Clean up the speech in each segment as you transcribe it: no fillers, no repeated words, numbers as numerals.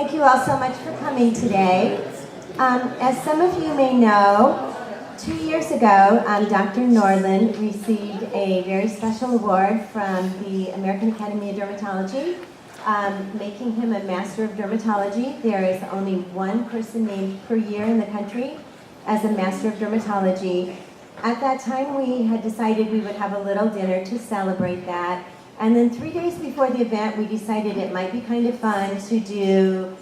Thank you all so much for coming today. As some of you may know, 2 years ago, Dr. Nordlund received a very special award from the American Academy of Dermatology, making him a Master of Dermatology. There is only one person named per year in the country as a Master of Dermatology. At that time, we had decided we would have a little dinner to celebrate that. And then 3 days before the event, we decided it might be kind of fun to do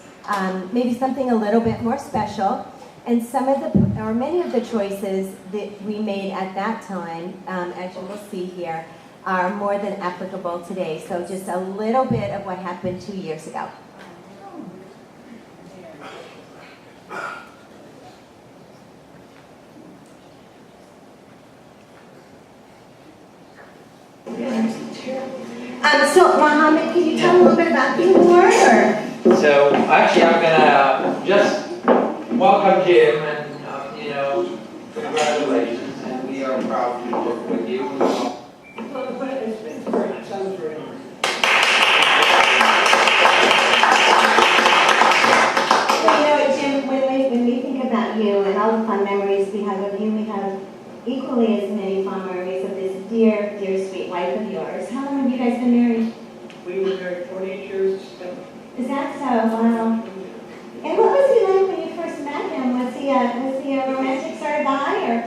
maybe something a little bit more special. And many of the choices that we made at that time, as you will see here, are more than applicable today. So just a little bit of what happened 2 years ago. So Mohammed, can you tell a little bit about the award? So actually, I'm gonna just welcome Jim and congratulations, and we are proud to work with you. Jim, when we think about you and all the fun memories we have of you, we have equally as many fond memories of this dear, dear, sweet wife of yours. How long have you guys been married? We were married 48 years. Is that so? Wow. And what was he like when you first met him? Was he a romantic sort of guy, or?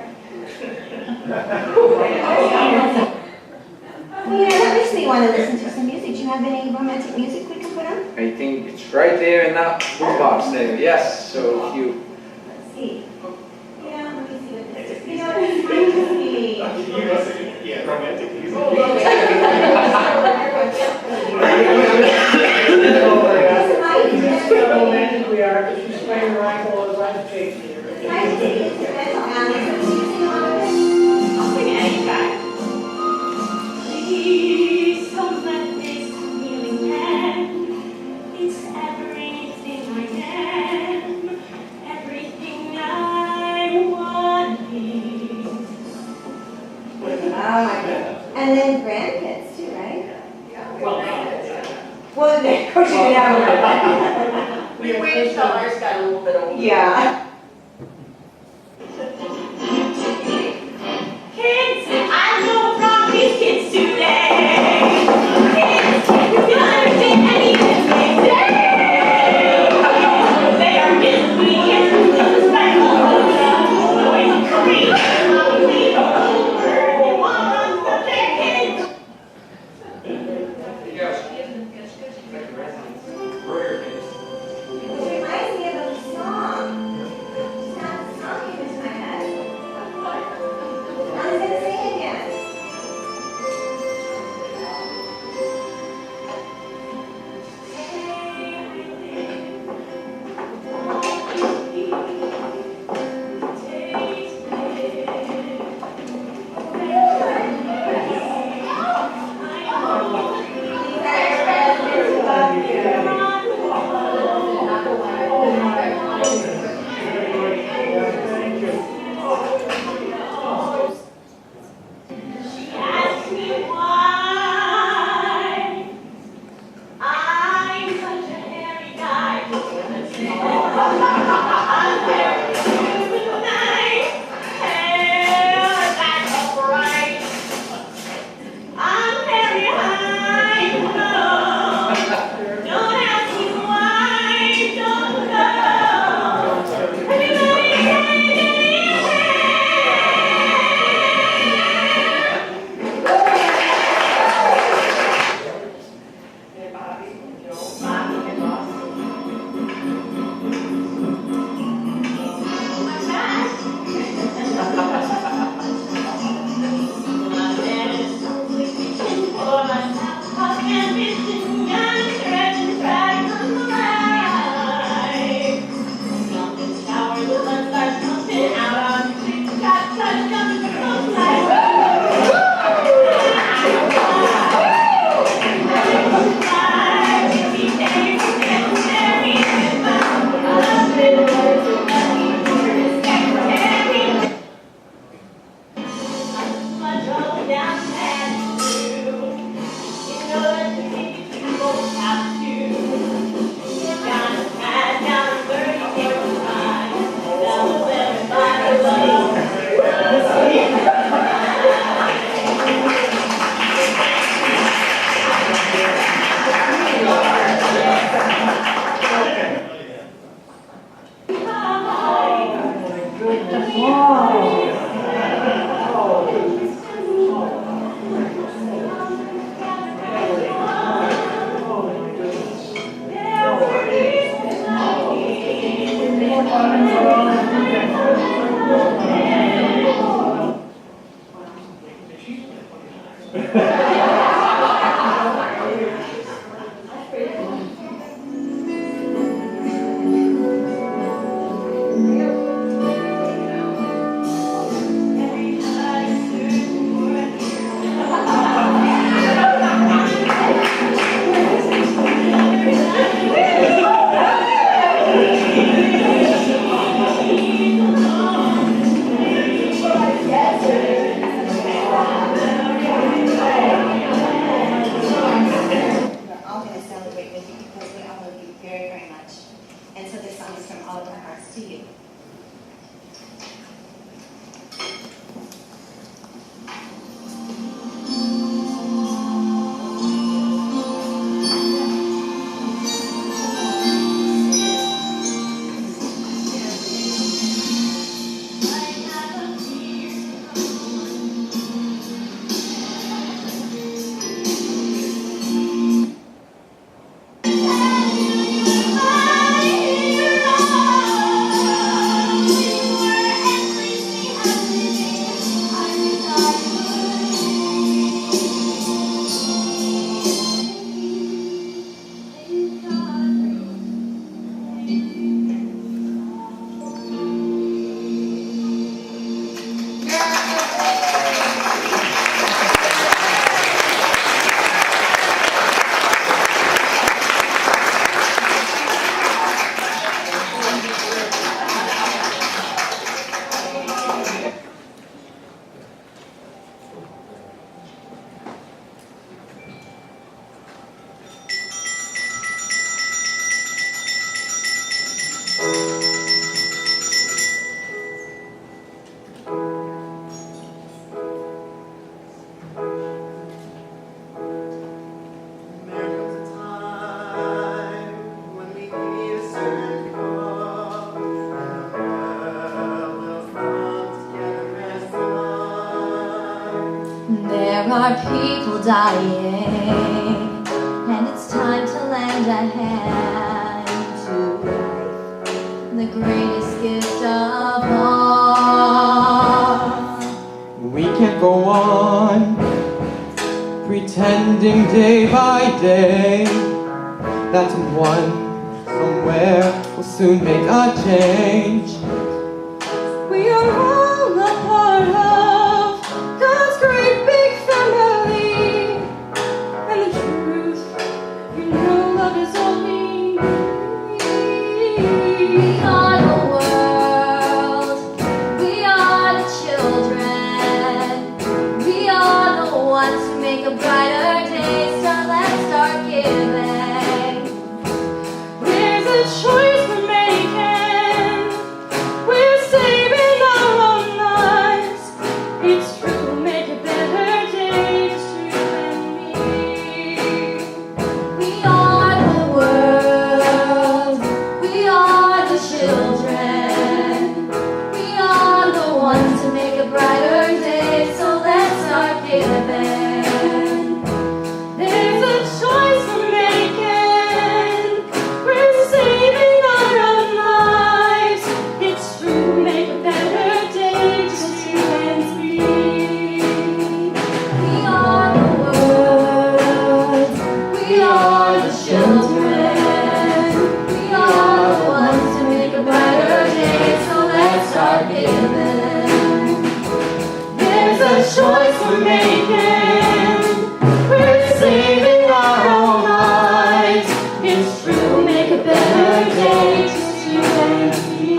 Well, that makes me want to listen to some music. Do you have any romantic music we can put on? I think it's right there in that box there. Yes. So if you. Let's see. Yeah, let me see what this is. It's fine to me. Yeah, romantic music. Romantic we are, because she's playing her rifle as I'm chasing her. I'll sing any guy. Please don't let this feeling end. It's everything I am, everything I want to be. Oh my God. And then grandkids too, right? Well, of course you can have We waited till ours got a little bit older. Yeah. Kids, I know from these kids today. Kids, you can understand anything they say. They are disobedient, disrespectful, always crazy, they want their kids. It reminds me of a song. our people dying, and it's time to lend a hand to life, the greatest gift of all. We can't go on pretending day by day that someone somewhere will soon make a change. We are all a part of God's great big family, and the truth, you know, love is all we need. We are the world, we are the children, we are the ones who make a brighter day, so let's start giving. There's a choice we're making. We're saving our own lives. It's true, make a better day, just you and me. We are the world, we are the children, we are the ones who make a brighter day, so let's start giving. There's a choice we're making. We're saving our own lives. It's true, make a better day, just you and me. We are the world, we are the children, we are the ones who make a brighter day, so let's start giving. There's a choice we're making. We're saving our own lives. It's true, make a better day, just you and me.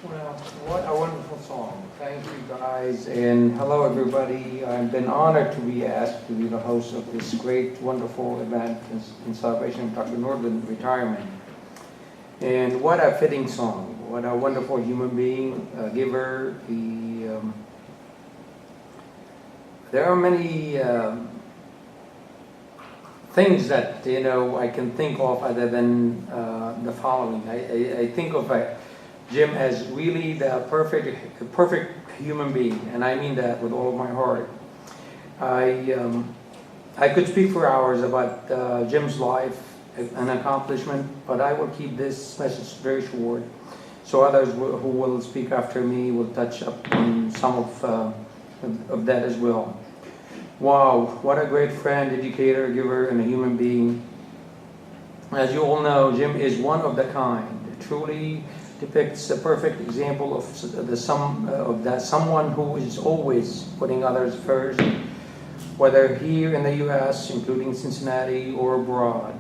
Well, what a wonderful song. Thank you guys, and hello everybody. I've been honored to be asked to be the host of this great, wonderful event in celebration of Dr. Nordlund retirement. And what a fitting song. What a wonderful human being, a giver. There are many things that I can think of other than the following. I think of Jim as really the perfect human being, and I mean that with all of my heart. I could speak for hours about Jim's life and accomplishment, but I will keep this message very short, so others who will speak after me will touch up on some of that as well. Wow, what a great friend, educator, giver, and a human being. As you all know, Jim is one of the kind. Truly depicts a perfect example of someone who is always putting others first, whether here in the U.S., including Cincinnati, or abroad.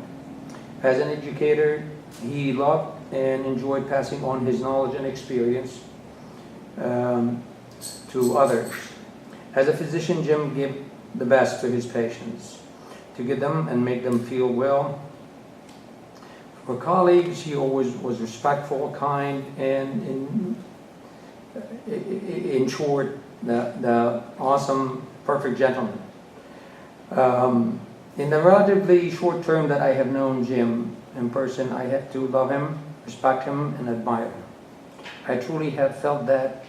As an educator, he loved and enjoyed passing on his knowledge and experience to others. As a physician, Jim gave the best to his patients, to get them and make them feel well. For colleagues, he always was respectful, kind, and in short, the awesome, perfect gentleman. In the relatively short term that I have known Jim in person, I had to love him, respect him, and admire him. I truly have felt that.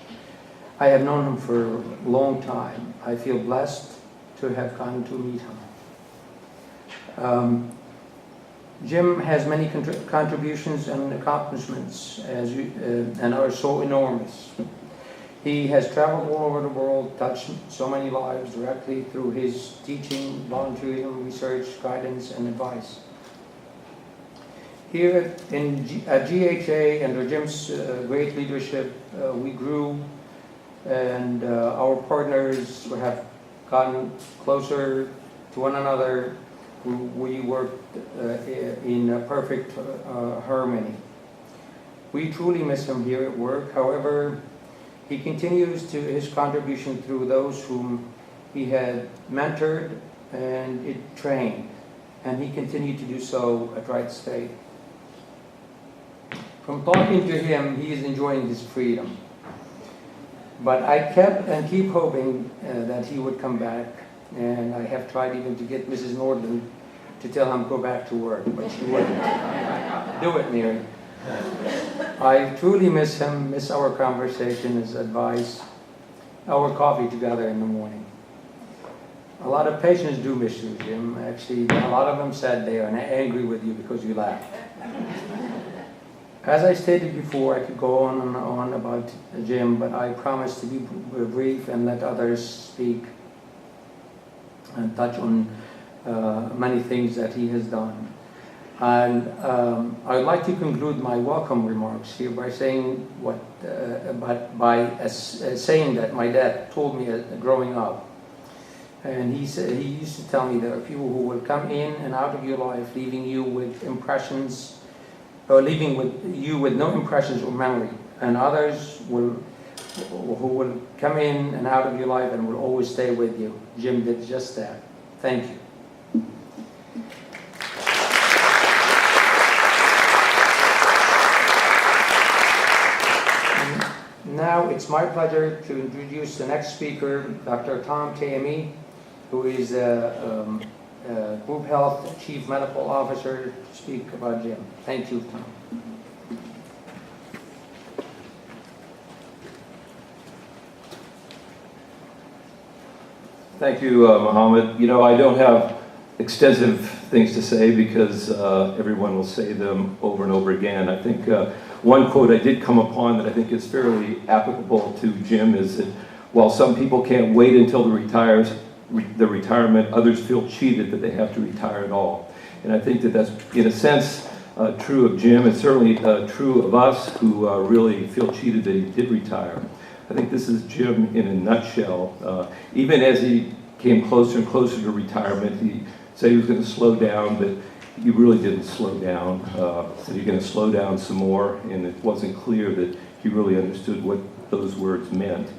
I have known him for a long time. I feel blessed to have gotten to meet him. Jim has many contributions and accomplishments and are so enormous. He has traveled all over the world, touched so many lives directly through his teaching, volunteerism, research, guidance, and advice. Here at GHA, under Jim's great leadership, we grew, and our partners have gotten closer to one another. We worked in perfect harmony. We truly miss him here at work. However, he continues to his contribution through those whom he had mentored and trained, and he continued to do so at Wright State. From talking to him, he is enjoying his freedom. But I kept and keep hoping that he would come back, and I have tried even to get Mrs. Nordlund to tell him go back to work, but she wouldn't. Do it, Mary. I truly miss him, miss our conversation, his advice, our coffee together in the morning. A lot of patients do miss you, Jim. Actually, a lot of them said they are angry with you because you laughed. As I stated before, I could go on and on about Jim, but I promise to be brief and let others speak and touch on many things that he has done. And I'd like to conclude my welcome remarks here by saying saying that my dad told me growing up. And he used to tell me there are people who will come in and out of your life, leaving you with impressions, or leaving you with no impressions or memory, and others who will come in and out of your life and will always stay with you. Jim did just that. Thank you. Now it's my pleasure to introduce the next speaker, Dr. Tom Kame, who is Group Health Chief Medical Officer, to speak about Jim. Thank you, Tom. Thank you, Mohammed. You know, I don't have extensive things to say because everyone will say them over and over again. I think one quote I did come upon that I think is fairly applicable to Jim is that while some people can't wait until the retirement, others feel cheated that they have to retire at all. And I think that that's, in a sense, true of Jim, and certainly true of us who really feel cheated that he did retire. I think this is Jim in a nutshell. Even as he came closer and closer to retirement, he said he was going to slow down, but he really didn't slow down. Said he's going to slow down some more, and it wasn't clear that he really understood what those words meant.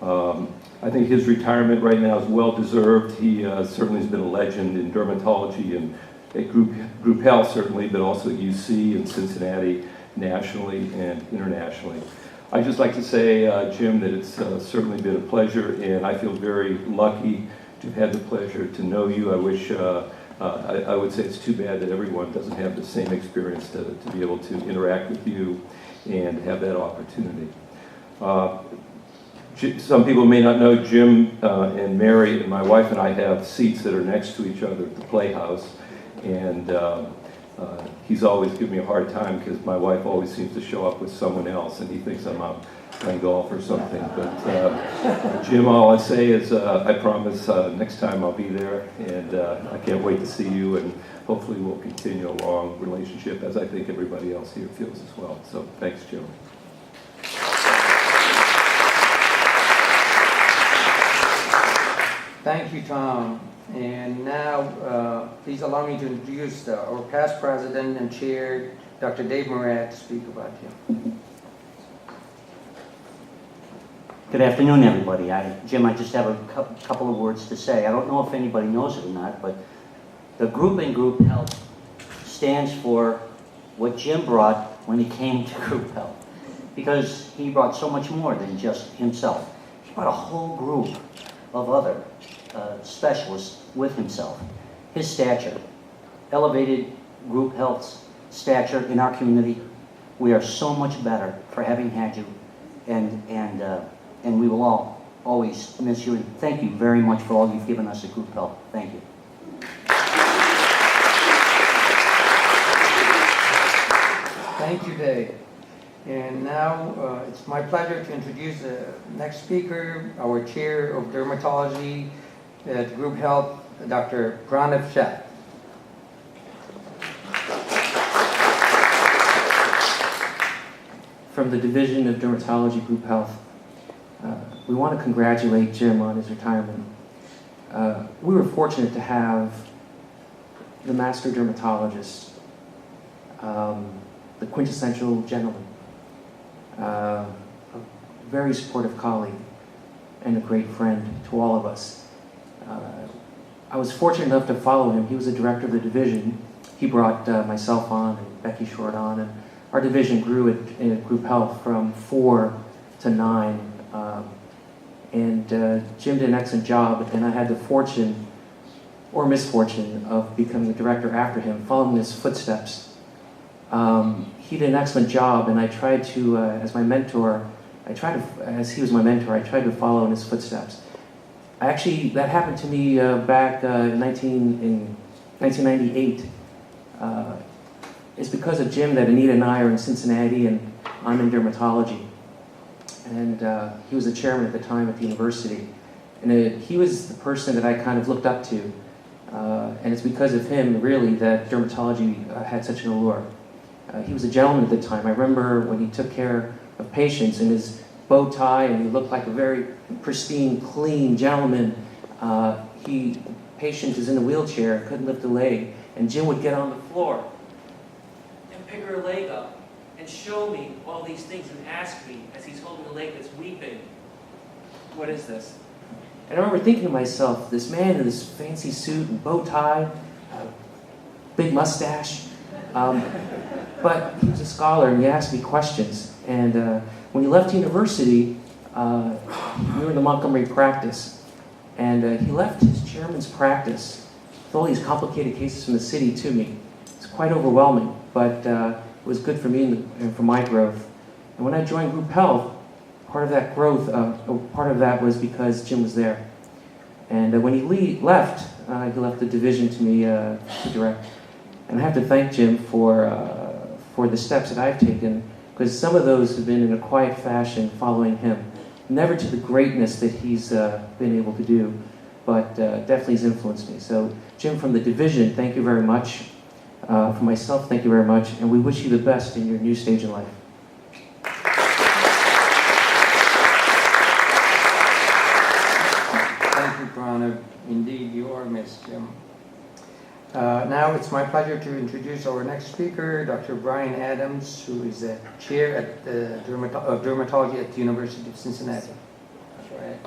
I think his retirement right now is well deserved. He certainly has been a legend in dermatology and at Group Health certainly, but also at UC and Cincinnati nationally and internationally. I'd just like to say, Jim, that it's certainly been a pleasure, and I feel very lucky to have had the pleasure to know you. I wish, I would say it's too bad that everyone doesn't have the same experience to be able to interact with you and have that opportunity. Some people may not know Jim and Mary and my wife and I have seats that are next to each other at the Playhouse, and he's always given me a hard time because my wife always seems to show up with someone else, and he thinks I'm out playing golf or something. But Jim, all I say is I promise next time I'll be there, and I can't wait to see you, and hopefully we'll continue a long relationship, as I think everybody else here feels as well. So thanks, Jim. Thank you, Tom. And now, please allow me to introduce our past president and chair, Dr. Dave Morat, to speak about Jim. Good afternoon, everybody. Jim, I just have a couple of words to say. I don't know if anybody knows it or not, but the group in Group Health stands for what Jim brought when he came to Group Health, because he brought so much more than just himself. He brought a whole group of other specialists with himself. His stature elevated Group Health's stature in our community. We are so much better for having had you, and we will all always miss you. And thank you very much for all you've given us at Group Health. Thank you. Thank you, Dave. And now it's my pleasure to introduce the next speaker, our chair of dermatology at Group Health, Dr. Pranav Sheth. From the Division of Dermatology Group Health, we want to congratulate Jim on his retirement. We were fortunate to have the master dermatologist, the quintessential gentleman, a very supportive colleague, and a great friend to all of us. I was fortunate enough to follow him. He was the director of the division. He brought myself on and Becky Short on, and our division grew at Group Health from 4 to 9. And Jim did an excellent job, and I had the fortune or misfortune of becoming the director after him, following his footsteps. He did an excellent job, and I tried to, as my mentor, as he was my mentor, I tried to follow in his footsteps. That happened to me back in 1998. It's because of Jim that Anita and I are in Cincinnati, and I'm in dermatology. And he was the chairman at the time at the university. And he was the person that I kind of looked up to. And it's because of him, really, that dermatology had such an allure. He was a gentleman at the time. I remember when he took care of patients in his bow tie, and he looked like a very pristine, clean gentleman. The patient is in a wheelchair, couldn't lift a leg, and Jim would get on the floor and pick her leg up and show me all these things and ask me, as he's holding a leg that's weeping, "What is this?" And I remember thinking to myself, this man in this fancy suit and bow tie, big mustache, but he was a scholar and he asked me questions. And when he left university, we were in the Montgomery practice, and he left his chairman's practice with all these complicated cases from the city to me. It's quite overwhelming, but it was good for me and for my growth. And when I joined Group Health, part of that growth, part of that was because Jim was there. And when he left the division to me to direct. And I have to thank Jim for the steps that I've taken, because some of those have been in a quiet fashion following him. Never to the greatness that he's been able to do, but definitely has influenced me. So Jim, from the division, thank you very much. For myself, thank you very much, and we wish you the best in your new stage in life. Thank you, Pranav. Indeed, you are missed, Jim. Now it's my pleasure to introduce our next speaker, Dr. Brian Adams, who is a chair at of dermatology at the University of Cincinnati. That's right.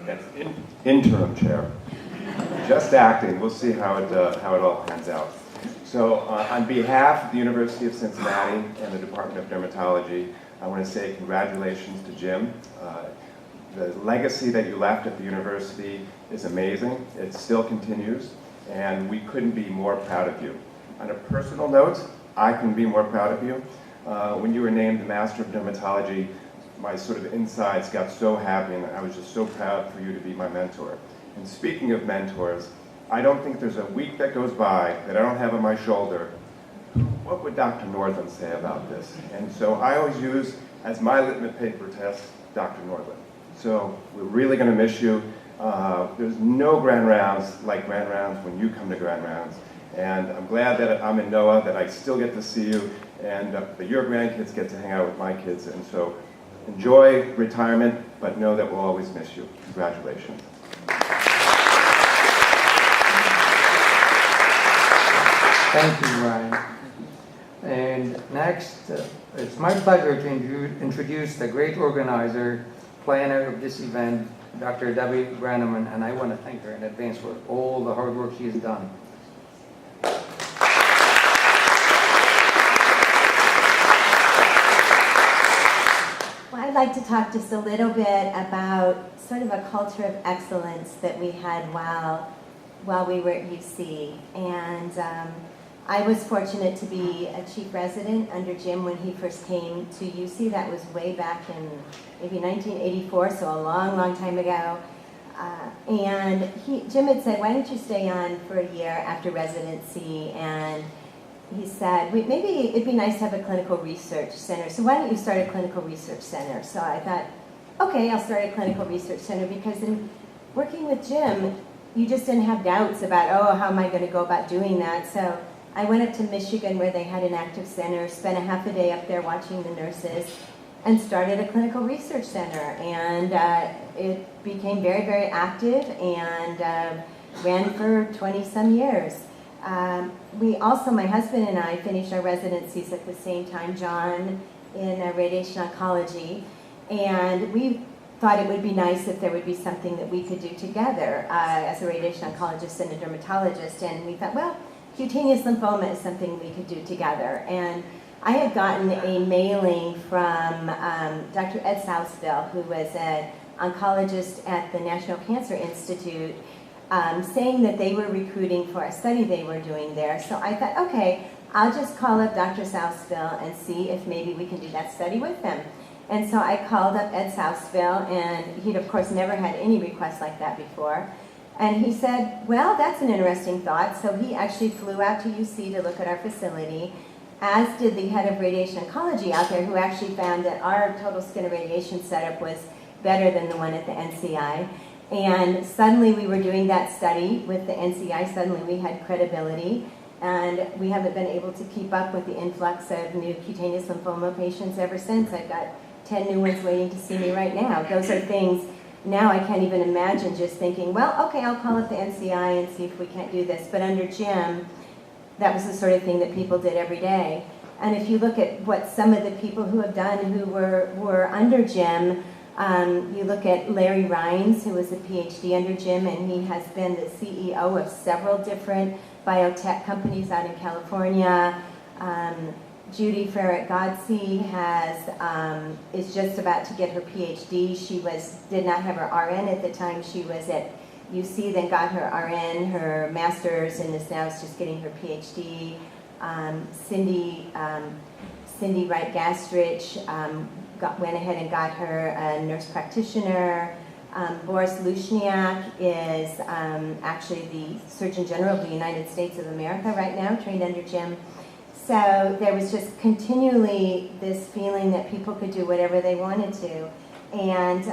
That's interim chair. Just acting. We'll see how it all pans out. So on behalf of the University of Cincinnati and the Department of Dermatology, I want to say congratulations to Jim. The legacy that you left at the university is amazing. It still continues, and we couldn't be more proud of you. On a personal note, I couldn't be more proud of you. When you were named the Master of Dermatology, my sort of insides got so happy, and I was just so proud for you to be my mentor. And speaking of mentors, I don't think there's a week that goes by that I don't have on my shoulder, what would Dr. Nordlund say about this? And so I always use, as my litmus paper test, Dr. Nordlund. So we're really going to miss you. There's no grand rounds like grand rounds when you come to grand rounds. And I'm glad that I'm in NOAA, that I still get to see you, and that your grandkids get to hang out with my kids. And so enjoy retirement, but know that we'll always miss you. Congratulations. Thank you, Brian. And next, it's my pleasure to introduce the great organizer, planner of this event, Dr. Debbie Branneman, and I want to thank her in advance for all the hard work she has done. Well, I'd like to talk just a little bit about sort of a culture of excellence that we had while we were at UC. And I was fortunate to be a chief resident under Jim when he first came to UC. That was way back in maybe 1984, so a long, long time ago. And Jim had said, "Why don't you stay on for a year after residency?" And he said, maybe it'd be nice to have a clinical research center. So why don't you start a clinical research center? So I thought, okay, I'll start a clinical research center, because in working with Jim, you just didn't have doubts about, oh, how am I going to go about doing that? So I went up to Michigan, where they had an active center, spent a half a day up there watching the nurses, and started a clinical research center. And it became very, very active and ran for 20-some years. We also, my husband and I, finished our residencies at the same time, John in radiation oncology, and we thought it would be nice if there would be something that we could do together as a radiation oncologist and a dermatologist. And we thought, well, cutaneous lymphoma is something we could do together. And I had gotten a mailing from Dr. Ed Southville, who was an oncologist at the National Cancer Institute, saying that they were recruiting for a study they were doing there. So I thought, okay, I'll just call up Dr. Southville and see if maybe we can do that study with them. And so I called up Ed Southville, and he'd of course never had any requests like that before. And he said, well, that's an interesting thought. So he actually flew out to UC to look at our facility, as did the head of radiation oncology out there, who actually found that our total skin irradiation setup was better than the one at the NCI. And suddenly we were doing that study with the NCI. Suddenly we had credibility. And we haven't been able to keep up with the influx of new cutaneous lymphoma patients ever since. I've got 10 new ones waiting to see me right now. Those are things now I can't even imagine just thinking, well, okay, I'll call up the NCI and see if we can't do this. But under Jim, that was the sort of thing that people did every day. And if you look at what some of the people who have done who were under Jim, you look at Larry Rines, who was a PhD under Jim, and he has been the CEO of several different biotech companies out in California. Judy Ferret-Godsey is just about to get her PhD. She did not have her RN at the time. She was at UC, then got her RN, her master's, and is now just getting her PhD. Cindy Wright Gastrich went ahead and got her a nurse practitioner. Boris Lushniak is actually the Surgeon General of the United States of America right now, trained under Jim. So there was just continually this feeling that people could do whatever they wanted to. And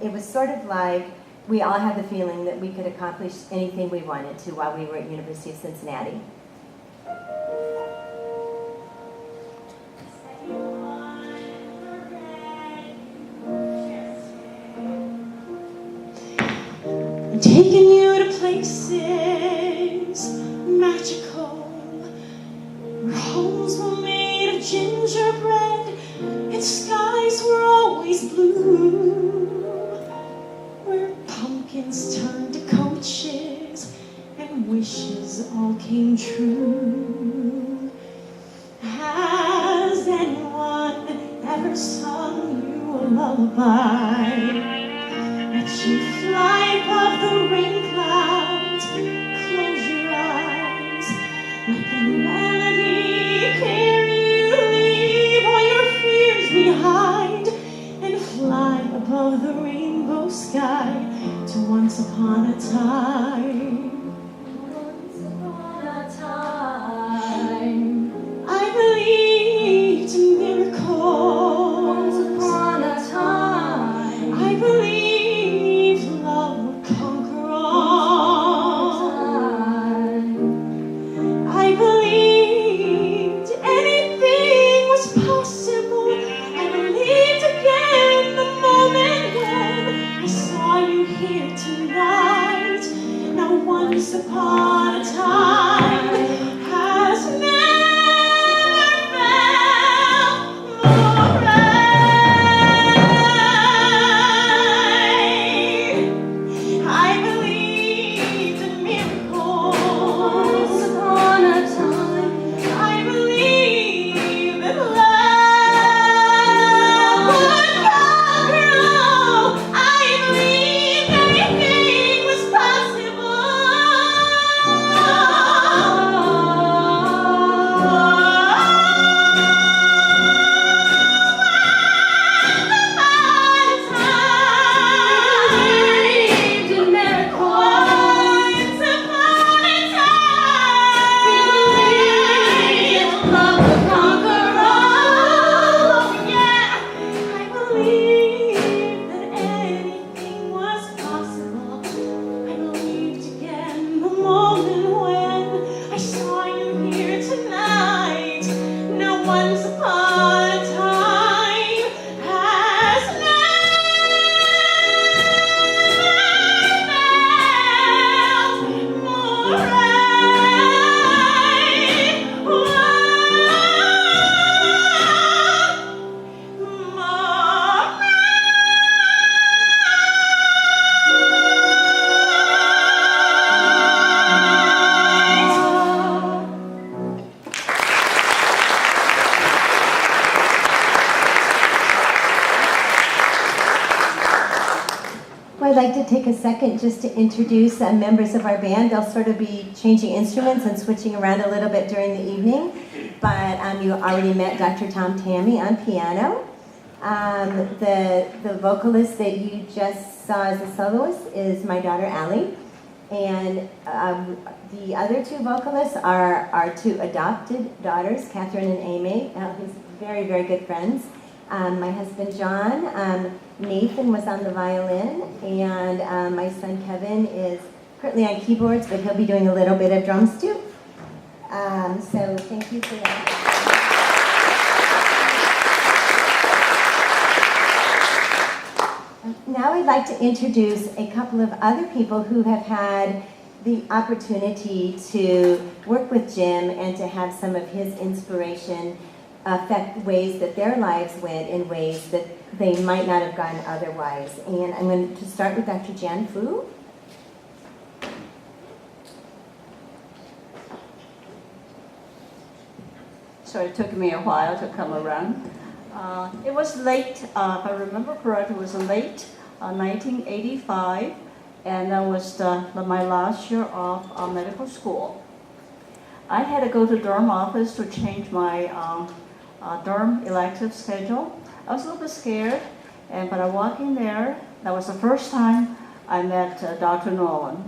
it was sort of like we all had the feeling that we could accomplish anything we wanted to while we were at University of Cincinnati. Taking you to places magical, where homes were made of gingerbread and skies were always blue, where pumpkins turned to coaches and wishes all came true. Has anyone ever sung you a lullaby? Let you fly above the rain clouds, close your eyes, let the melody carry you, leave all your fears behind, and fly above the rainbow sky to once upon a time. Once upon a time, I believed in miracles. Once upon a time, I believed tonight. Now I'd like to take a second just to introduce members of our band. They'll sort of be changing instruments and switching around a little bit during the evening. But you already met Dr. Tom Tammy on piano. The vocalist that you just saw as a soloist is my daughter Allie. And the other two vocalists are our two adopted daughters, Catherine and Amy, who's very, very good friends. My husband John, Nathan was on the violin, and my son Kevin is currently on keyboards, but he'll be doing a little bit of drums too. So thank you for that. Now I'd like to introduce a couple of other people who have had the opportunity to work with Jim and to have some of his inspiration affect ways that their lives went in ways that they might not have gone otherwise. And I'm going to start with Dr. Jan Fu. So it took me a while to come around. It was late, if I remember correctly, it was late 1985, and that was my last year of medical school. I had to go to derm office to change my derm elective schedule. I was a little bit scared, but I walked in there. That was the first time I met Dr. Nordlund,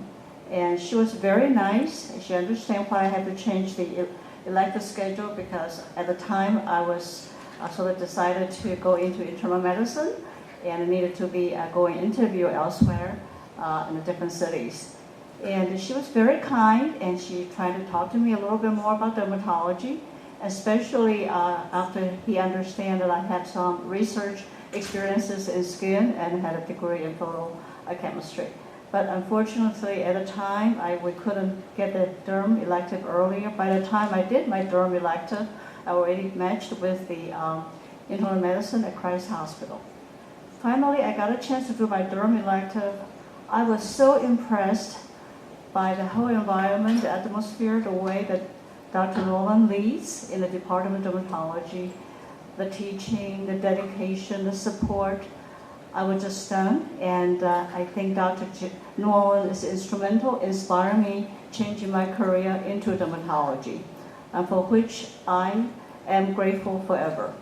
and she was very nice. She understood why I had to change the elective schedule, because at the time I was sort of decided to go into internal medicine and needed to be going interview elsewhere in the different cities. And she was very kind, and she tried to talk to me a little bit more about dermatology, especially after he understand that I had some research experiences in skin and had a degree in photochemistry. But unfortunately, at the time, we couldn't get the derm elective earlier. By the time I did my derm elective, I already matched with the internal medicine at Christ Hospital. Finally, I got a chance to do my derm elective. I was so impressed by the whole environment, the atmosphere, the way that Dr. Nordlund leads in the Department of Dermatology, the teaching, the dedication, the support. I was just stunned, and I think Dr. Nordlund is instrumental in inspiring me, changing my career into dermatology, and for which I am grateful forever.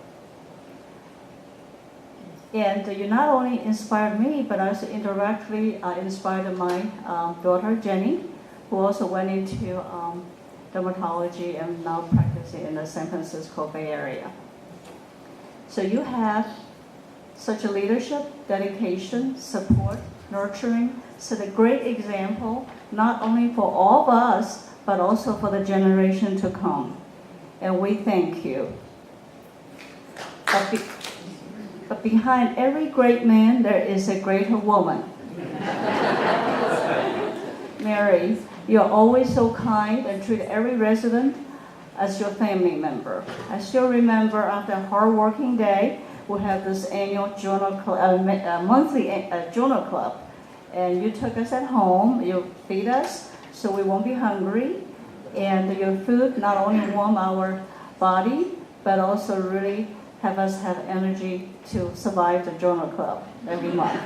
And you not only inspired me, but also indirectly inspired my daughter Jenny, who also went into dermatology and now practicing in the San Francisco Bay Area. So you have such a leadership, dedication, support, nurturing, set a great example, not only for all of us, but also for the generation to come. And we thank you. But behind every great man, there is a greater woman. Mary, you're always so kind and treat every resident as your family member. I still remember after a hard working day, we have this annual journal club, monthly journal club. And you took us at home, you feed us so we won't be hungry. And your food not only warm our body, but also really have us have energy to survive the journal club every month.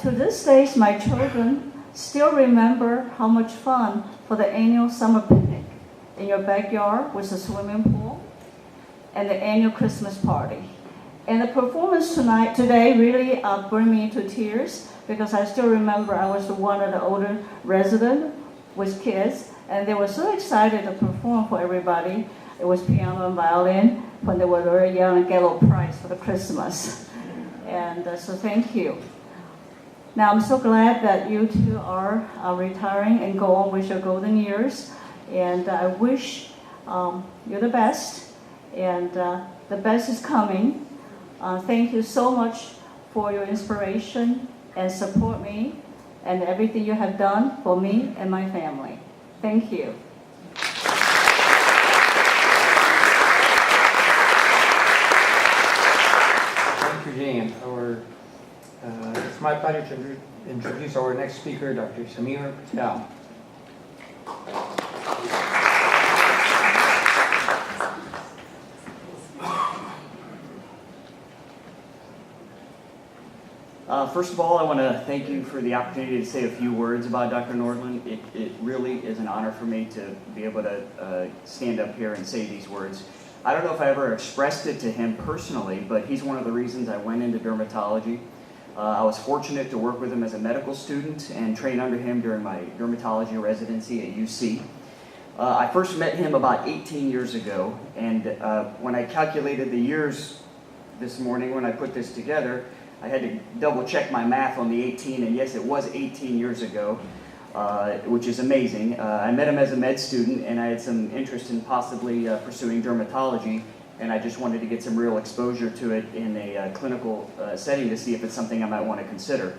To this day, my children still remember how much fun for the annual summer picnic in your backyard with a swimming pool and the annual Christmas party. And the performance today really brought me to tears, because I still remember I was one of the older residents with kids, and they were so excited to perform for everybody. It was piano and violin when they were very young and get a little prize for the Christmas. And so thank you. Now I'm so glad that you two are retiring and go on with your golden years. And I wish you the best, and the best is coming. Thank you so much for your inspiration and support me and everything you have done for me and my family. Thank you. Thank you, Jane. It's my pleasure to introduce our next speaker, Dr. Samir Patel. First of all, I want to thank you for the opportunity to say a few words about Dr. Nordlund. It really is an honor for me to be able to stand up here and say these words. I don't know if I ever expressed it to him personally, but he's one of the reasons I went into dermatology. I was fortunate to work with him as a medical student and train under him during my dermatology residency at UC. I first met him about 18 years ago, and when I calculated the years this morning when I put this together, I had to double check my math on the 18, and yes, it was 18 years ago, which is amazing. I met him as a med student, and I had some interest in possibly pursuing dermatology, and I just wanted to get some real exposure to it in a clinical setting to see if it's something I might want to consider.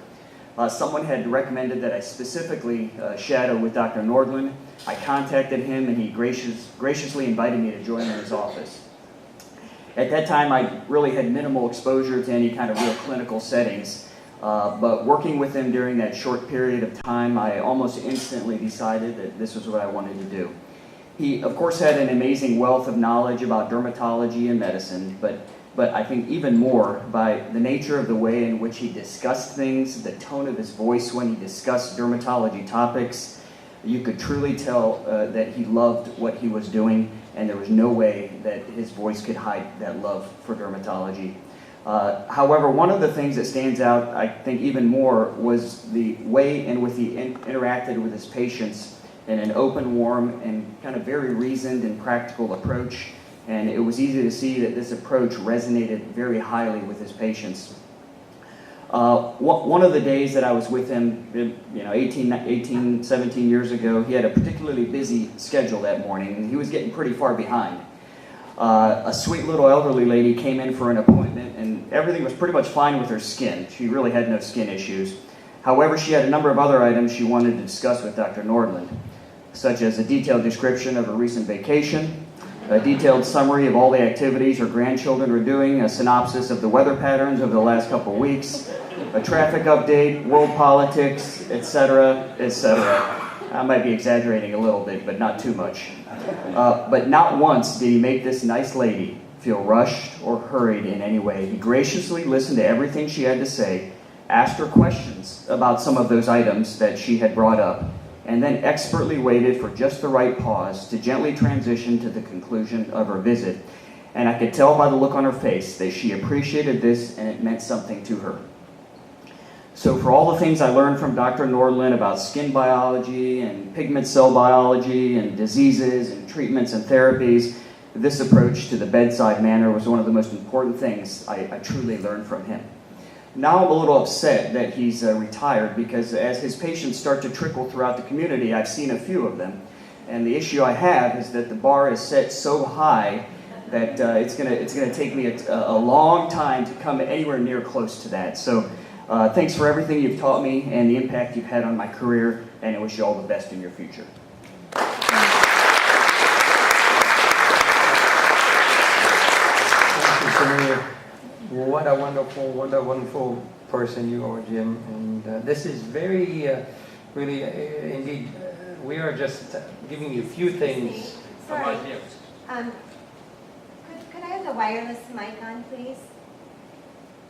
Someone had recommended that I specifically shadow with Dr. Nordlund. I contacted him, and he graciously invited me to join in his office. At that time, I really had minimal exposure to any kind of real clinical settings, but working with him during that short period of time, I almost instantly decided that this was what I wanted to do. He, of course, had an amazing wealth of knowledge about dermatology and medicine, but I think even more by the nature of the way in which he discussed things, the tone of his voice when he discussed dermatology topics. You could truly tell that he loved what he was doing, and there was no way that his voice could hide that love for dermatology. However, one of the things that stands out, I think even more, was the way in which he interacted with his patients in an open, warm, and kind of very reasoned and practical approach. And it was easy to see that this approach resonated very highly with his patients. One of the days that I was with him, 18, 17 years ago, he had a particularly busy schedule that morning, and he was getting pretty far behind. A sweet little elderly lady came in for an appointment, and everything was pretty much fine with her skin. She really had no skin issues. However, she had a number of other items she wanted to discuss with Dr. Nordlund, such as a detailed description of her recent vacation, a detailed summary of all the activities her grandchildren were doing, a synopsis of the weather patterns over the last couple of weeks, a traffic update, world politics, etc., etc. I might be exaggerating a little bit, but not too much. But not once did he make this nice lady feel rushed or hurried in any way. He graciously listened to everything she had to say, asked her questions about some of those items that she had brought up, and then expertly waited for just the right pause to gently transition to the conclusion of her visit. And I could tell by the look on her face that she appreciated this and it meant something to her. So for all the things I learned from Dr. Nordlund about skin biology and pigment cell biology and diseases and treatments and therapies, this approach to the bedside manner was one of the most important things I truly learned from him. Now I'm a little upset that he's retired, because as his patients start to trickle throughout the community, I've seen a few of them, and the issue I have is that the bar is set so high that it's gonna take me a long time to come anywhere near close to that. So thanks for everything you've taught me and the impact you've had on my career, and I wish you all the best in your future. Thank you, Senator. What a wonderful person you are, Jim. And this is very, really, indeed, we are just giving you a few things. Sorry. Could I have the wireless mic on, please?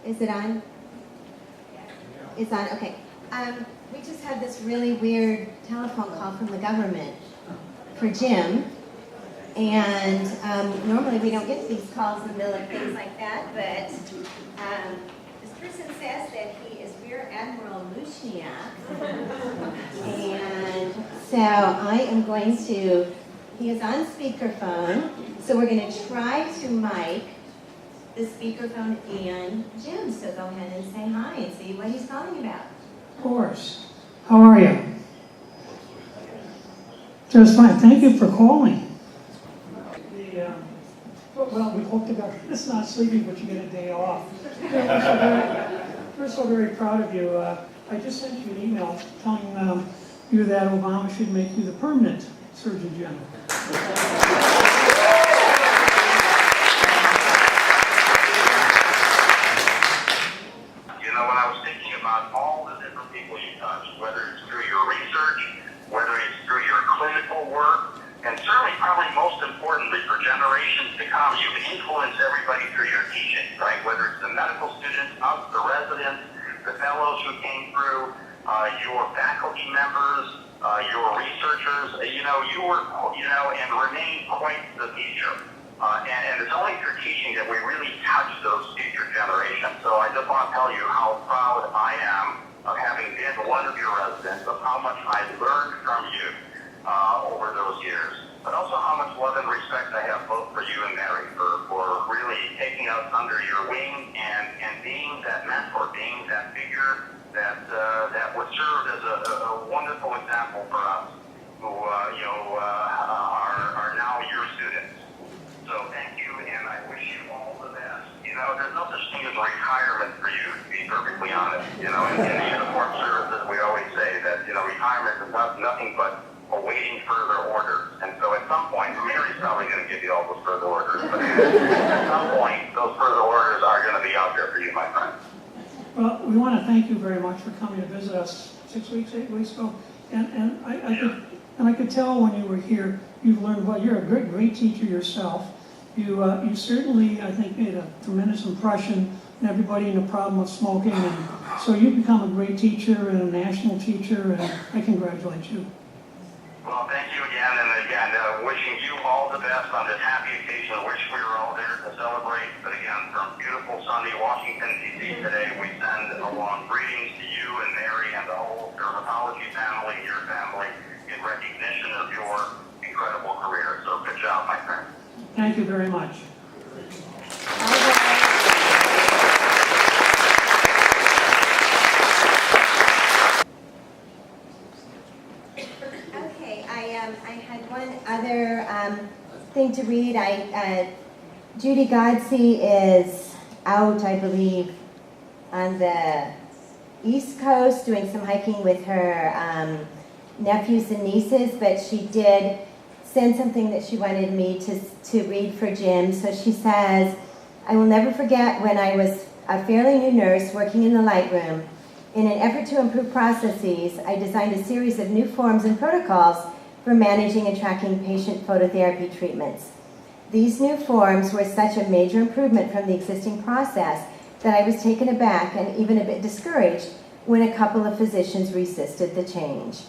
Is it on? It's on, okay. We just had this really weird telephone call from the government for Jim. And normally we don't get these calls in the middle of things like that, but this person says that he is Rear Admiral Lushniak. And so I am going to, he is on speakerphone, so we're going to try to mic the speakerphone and Jim. So go ahead and say hi and see what he's calling about. Of course. How are you? Just fine. Thank you for calling. Well, we hope to God it's not sleeping, but you get a day off. First of all, very proud of you. I just sent you an email telling you that Obama should make you the permanent Surgeon General. You know, when I was thinking about all the different people you touched, whether it's through your research, whether it's through your clinical work, and certainly probably most importantly for generations to come, you've influenced everybody through your teaching, right? Whether it's the medical students, us, the residents, the fellows, team members, your researchers. You were, and remain quite the teacher. And it's only through teaching that we really touch those future generations. So I just want to tell you how proud I am of having been one of your residents, of how much I learned from you over those years, but also how much love and respect I have both for you and Mary for really taking us under your wing and being that mentor, being that figure that would serve as a wonderful example for us who are now your students. So thank you, and I wish you all the best. There's no such thing as retirement for you, to be perfectly honest. In the uniform services, we always say that, retirement is nothing but awaiting further orders. And so at some point, Mary's probably going to give you all those further orders, but at some point, those further orders are going to be out there for you, my friend. Well, we want to thank you very much for coming to visit us 8 weeks ago. And I could tell when you were here, you've learned well. You're a great teacher yourself. You certainly, I think, made a tremendous impression on everybody in the problem of smoking. And so you've become a great teacher and a national teacher, and I congratulate you. Well, thank you again, and again, wishing you all the best on this happy occasion. I wish we were all there to celebrate. But again, from beautiful sunny Washington, D.C. today, we send along greetings to you and Mary and the whole dermatology family, your family, in recognition of your incredible career. So good job, my friend. Thank you very much. Okay, I had one other thing to read. Judy Godsey is out, I believe, on the East Coast doing some hiking with her nephews and nieces, but she did send something that she wanted me to read for Jim. So she says, I will never forget when I was a fairly new nurse working in the light room. In an effort to improve processes, I designed a series of new forms and protocols for managing and tracking patient phototherapy treatments. These new forms were such a major improvement from the existing process that I was taken aback and even a bit discouraged when a couple of physicians resisted the change.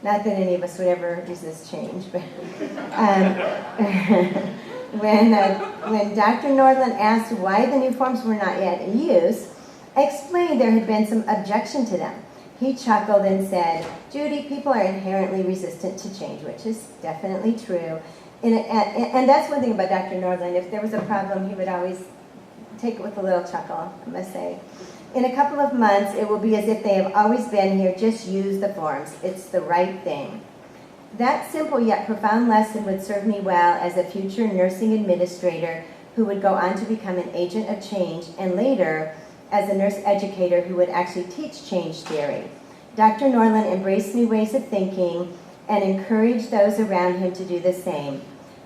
Not that any of us would ever resist change, but when Dr. Nordlund asked why the new forms were not yet in use, I explained there had been some objection to them. He chuckled and said, Judy, people are inherently resistant to change, which is definitely true. And that's one thing about Dr. Nordlund. If there was a problem, he would always take it with a little chuckle, I must say. In a couple of months, it will be as if they have always been here. Just use the forms. It's the right thing. That simple yet profound lesson would serve me well as a future nursing administrator who would go on to become an agent of change, and later as a nurse educator who would actually teach change theory. Dr. Nordlund embraced new ways of thinking and encouraged those around him to do the same.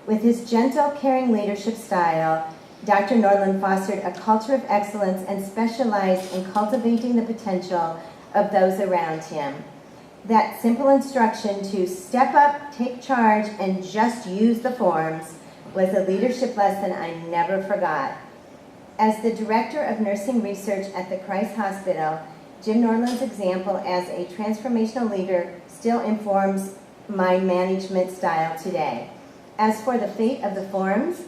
With his gentle, caring leadership style, Dr. Nordlund fostered a culture of excellence and specialized in cultivating the potential of those around him. That simple instruction to step up, take charge, and just use the forms was a leadership lesson I never forgot. As the Director of Nursing Research at the Christ Hospital, Jim Nordlund's example as a transformational leader still informs my management style today. As for the fate of the forms,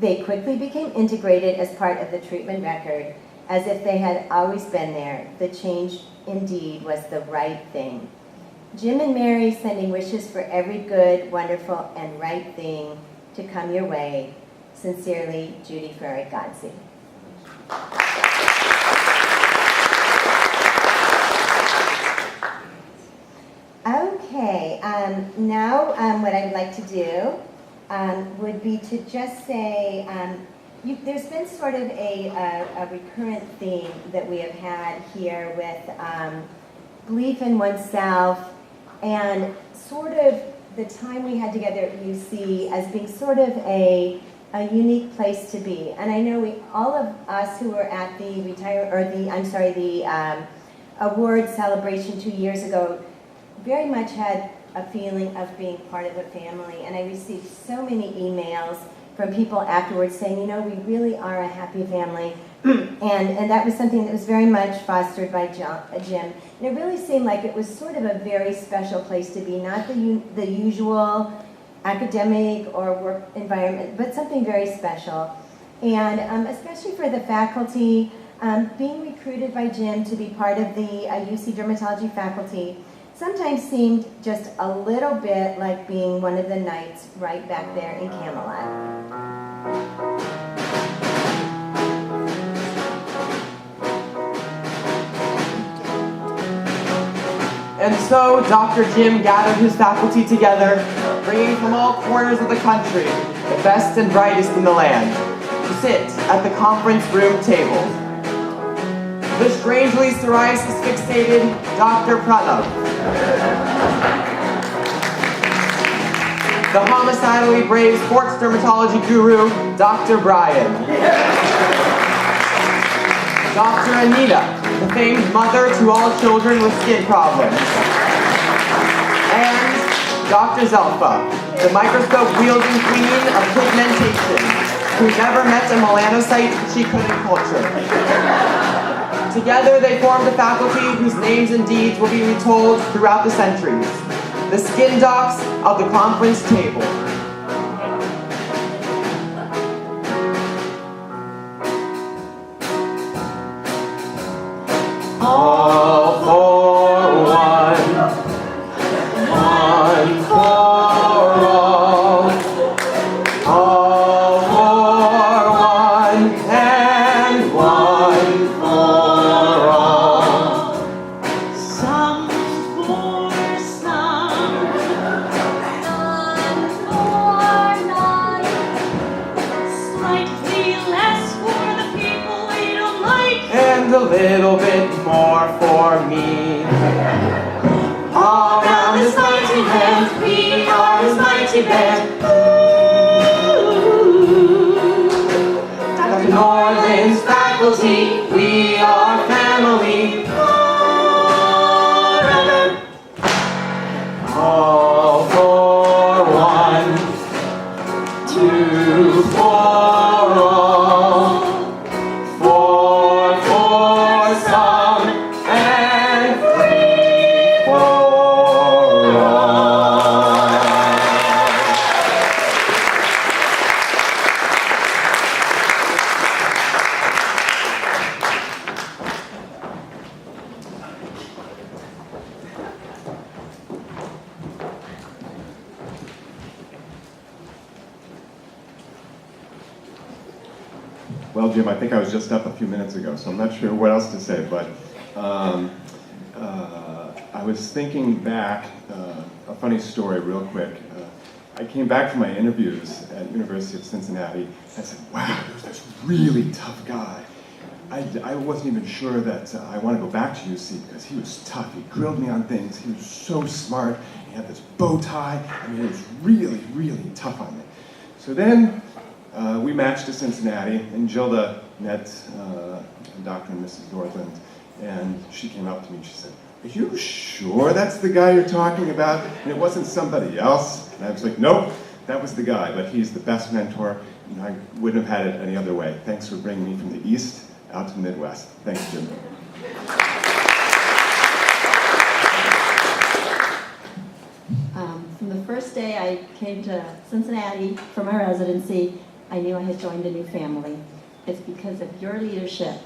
they quickly became integrated as part of the treatment record, as if they had always been there. The change, indeed, was the right thing. Jim and Mary sending wishes for every good, wonderful, and right thing to come your way. Sincerely, Judy Godsey. Okay, now what I would like to do would be to just say, there's been sort of a recurrent theme that we have had here with belief in oneself and sort of the time we had together at UC as being sort of a unique place to be. And I know all of us who were at the award celebration 2 years ago very much had a feeling of being part of a family. And I received so many emails from people afterwards saying, you know, we really are a happy family. And that was something that was very much fostered by Jim. And it really seemed like it was sort of a very special place to be, not the usual academic or work environment, but something very special. And especially for the faculty, being recruited by Jim to be part of the UC dermatology faculty sometimes seemed just a little bit like being one of the knights right back there in Camelot. And so Dr. Jim gathered his faculty together, bringing from all corners of the country the best and brightest in the land, to sit at the conference room table. The strangely psoriasis-fixated Dr. Pranav, the homicidally brave sports dermatology guru, Dr. Brian, Dr. Anita, the famed mother to all children with skin problems, and Dr. Zelfa, the microscope-wielding queen of pigmentation, who never met a melanocyte she couldn't culture. Together they formed a faculty whose names and deeds will be retold throughout the centuries, the skin docs of the conference table. All for one, one for all for one, and one for all. Some for some, none for none. Slightly less for the people we don't like, and a little bit more for me. All around this mighty band, we are his mighty band. Dr. Nordlund's faculty, we are family. Forever. All for one, two for all, four for some, and three for all. Well, Jim, I think I was just up a few minutes ago, so I'm not sure what else to say, but I was thinking back, a funny story real quick. I came back from my interviews at University of Cincinnati. I said, wow, there's this really tough guy. I wasn't even sure that I want to go back to UC because he was tough. He grilled me on things. He was so smart. He had this bow tie. I mean, he was really, really tough on me. So then we matched to Cincinnati, and Gilda met Dr. and Mrs. Nordlund, and she came up to me and she said, are you sure that's the guy you're talking about? And it wasn't somebody else? And I was like, nope, that was the guy, but he's the best mentor, and I wouldn't have had it any other way. Thanks for bringing me from the East out to the Midwest. Thanks, Jim. From the first day I came to Cincinnati for my residency, I knew I had joined a new family. It's because of your leadership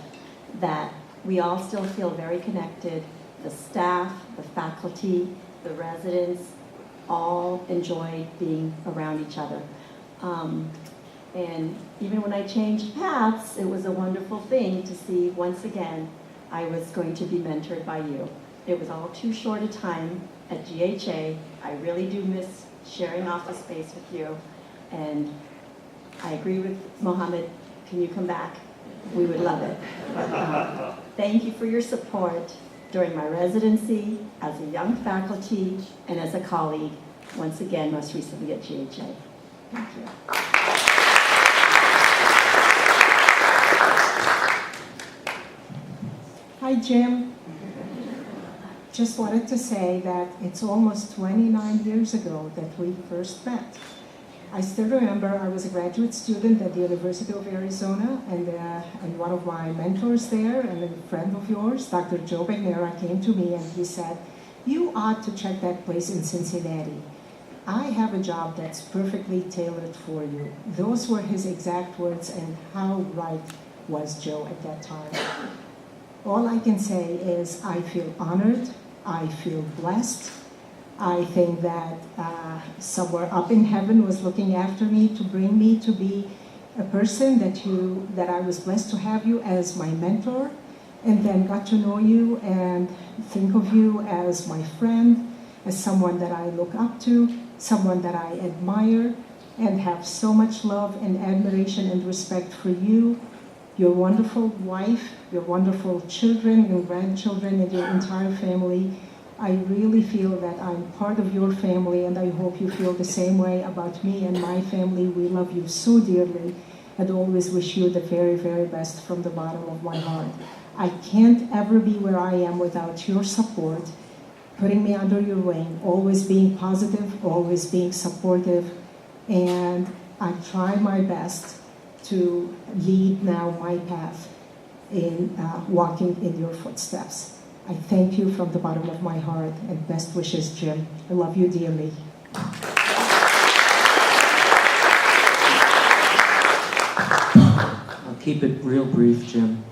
that we all still feel very connected. The staff, the faculty, the residents, all enjoy being around each other. And even when I changed paths, it was a wonderful thing to see once again I was going to be mentored by you. It was all too short a time at GHA. I really do miss sharing office space with you. And I agree with Mohammed. Can you come back? We would love it. Thank you for your support during my residency, as a young faculty, and as a colleague, once again, most recently at GHA. Thank you. Hi, Jim. Just wanted to say that it's almost 29 years ago that we first met. I still remember I was a graduate student at the University of Arizona, and one of my mentors there, and a friend of yours, Dr. Joe Begnera, came to me and he said, "You ought to check that place in Cincinnati. I have a job that's perfectly tailored for you." Those were his exact words, and how right was Joe at that time. All I can say is I feel honored, I feel blessed. I think that somewhere up in heaven was looking after me to bring me to be a person that I was blessed to have you as my mentor, and then got to know you and think of you as my friend, as someone that I look up to, someone that I admire, and have so much love and admiration and respect for you, your wonderful wife, your wonderful children and grandchildren, and your entire family. I really feel that I'm part of your family, and I hope you feel the same way about me and my family. We love you so dearly and always wish you the very, very best from the bottom of my heart. I can't ever be where I am without your support, putting me under your wing, always being positive, always being supportive, and I try my best to lead now my path in walking in your footsteps. I thank you from the bottom of my heart, and best wishes, Jim. I love you dearly. I'll keep it real brief, Jim.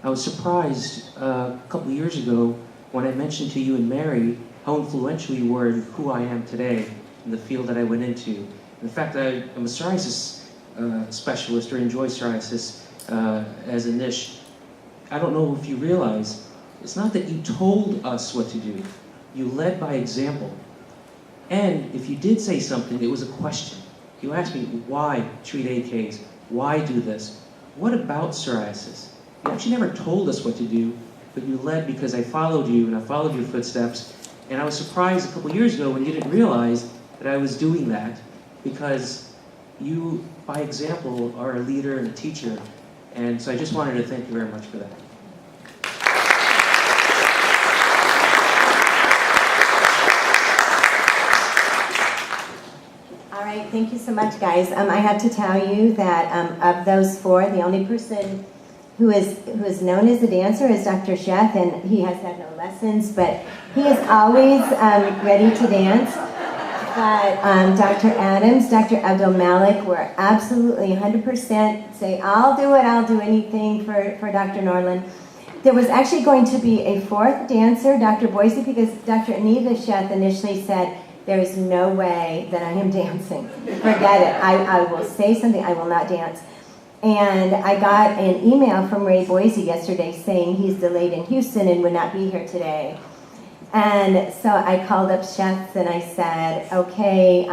I was surprised a couple of years ago when I mentioned to you and Mary how influential you were in who I am today in the field that I went into. In fact, I am a psoriasis specialist, or enjoy psoriasis as a niche. I don't know if you realize, it's not that you told us what to do. You led by example. And if you did say something, it was a question. You asked me, why treat AKs? Why do this? What about psoriasis? You actually never told us what to do, but you led because I followed you and I followed your footsteps. And I was surprised a couple years ago when you didn't realize that I was doing that, because you, by example, are a leader and a teacher. And so I just wanted to thank you very much for that. All right, thank you so much, guys. I have to tell you that of those four, the only person who is known as a dancer is Dr. Sheth, and he has had no lessons, but he is always ready to dance. But Dr. Adams, Dr. Abdul Malik were absolutely 100% say, I'll do it, I'll do anything for Dr. Nordlund. There was actually going to be a fourth dancer, Dr. Boise, because Dr. Anita Sheth initially said, there is no way that I am dancing. Forget it. I will say something, I will not dance. And I got an email from Ray Boise yesterday saying he's delayed in Houston and would not be here today. And so I called up Sheth and I said, okay,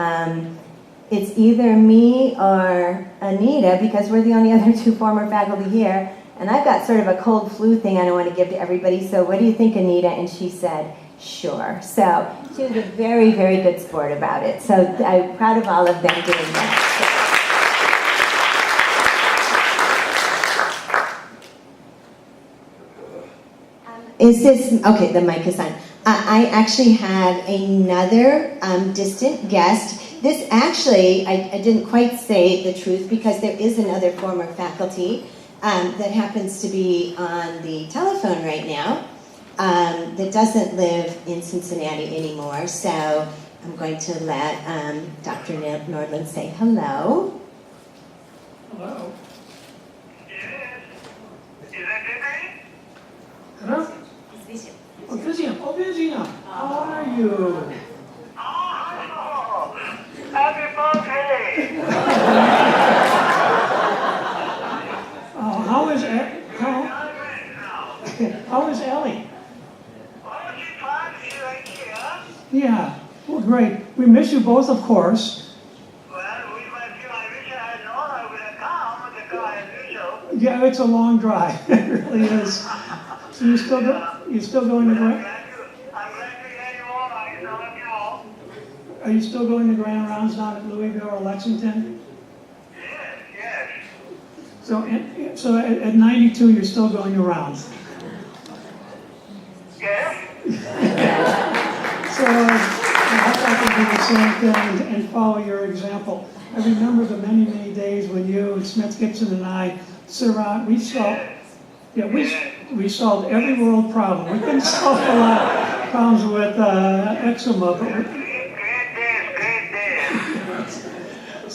it's either me or Anita, because we're the only other two former faculty here, and I've got sort of a cold flu thing I don't want to give to everybody, so what do you think, Anita? And she said, sure. So she was a very, very good sport about it. So I'm proud of all of them doing that. Is this, okay, the mic is on. I actually have another distant guest. This actually, I didn't quite say the truth, because there is another former faculty that happens to be on the telephone right now that doesn't live in Cincinnati anymore. So I'm going to let Dr. Nordlund say hello. Hello. Yes. Is that Vivian? Hello? Oh, Vivian. Oh, Vivian. How are you? Oh, happy birthday! Oh, how is Ellie? Oh, she's fine. She's right here. Yeah. Well, great. We miss you both, of course. Well, we might feel I wish I had known I would have come with the car as usual. Yeah, it's a long drive. It really is. So you still going to Grand? I'm glad to hear you all. I love you all. Are you still going to grand rounds down at Louisville or Lexington? Yes, yes. So at 92, you're still going to rounds. Yes? So I hope I can do the same thing and follow your example. I remember the many, many days when you and Smith Gibson and I sit around, we solved every world problem. We couldn't solve a lot of problems with eczema, but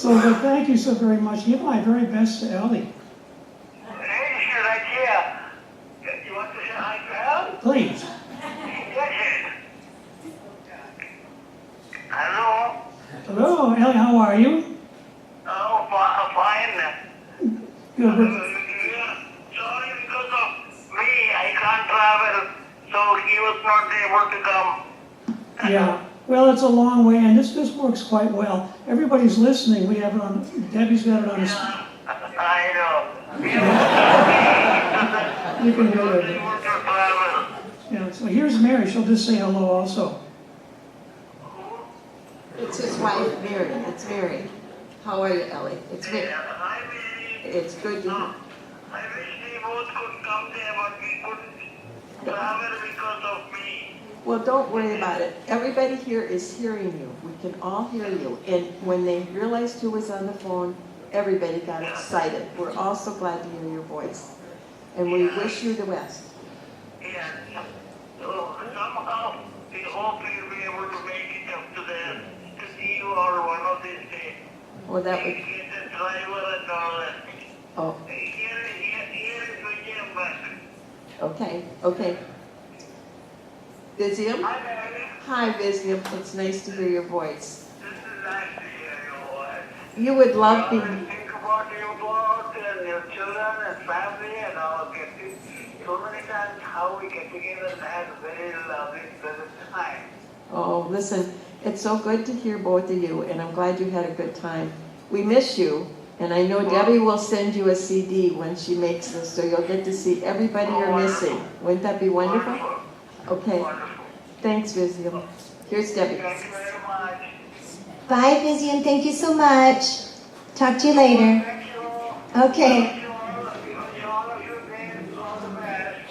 but thank you so very much. Give my very best to Ellie. You want to say hi to her? Please. Hello? Hello, Ellie, how are you? Oh, fine. Good. Sorry, because of me, I can't travel, so he was not able to come. Yeah. Well, it's a long way, and this works quite well. Everybody's listening. We have it on. Debbie's got it on. I know. You can hear it. Yeah. So here's Mary. She'll just say hello also. It's his wife, Mary. It's Mary. How are you, Ellie? It's Mary. It's good to hear. I wish we both could come there, but we couldn't travel because of me. Well, don't worry about it. Everybody here is hearing you. We can all hear you. And when they realized who was on the phone, everybody got excited. We're all so glad to hear your voice. And we wish you the best. Yeah. So somehow we hope we'll be able to make it up to them to see you all one of these days. Well, that would... Get the driver and all that. Oh. Here is William back. Okay. Visium? Hi, Visium. It's nice to hear your voice. This is nice to hear your voice. You would love being... Think about your boss and your children and family and all. So many times how we get together and have a very lovely, pleasant time. Oh, listen, it's so good to hear both of you, and I'm glad you had a good time. We miss you, and I know Debbie will send you a CD when she makes this, so you'll get to see everybody you're missing. Wouldn't that be wonderful? Okay. Thanks, Visium. Here's Debbie. Thank you very much. Bye, Visium. Thank you so much. Talk to you later. Okay.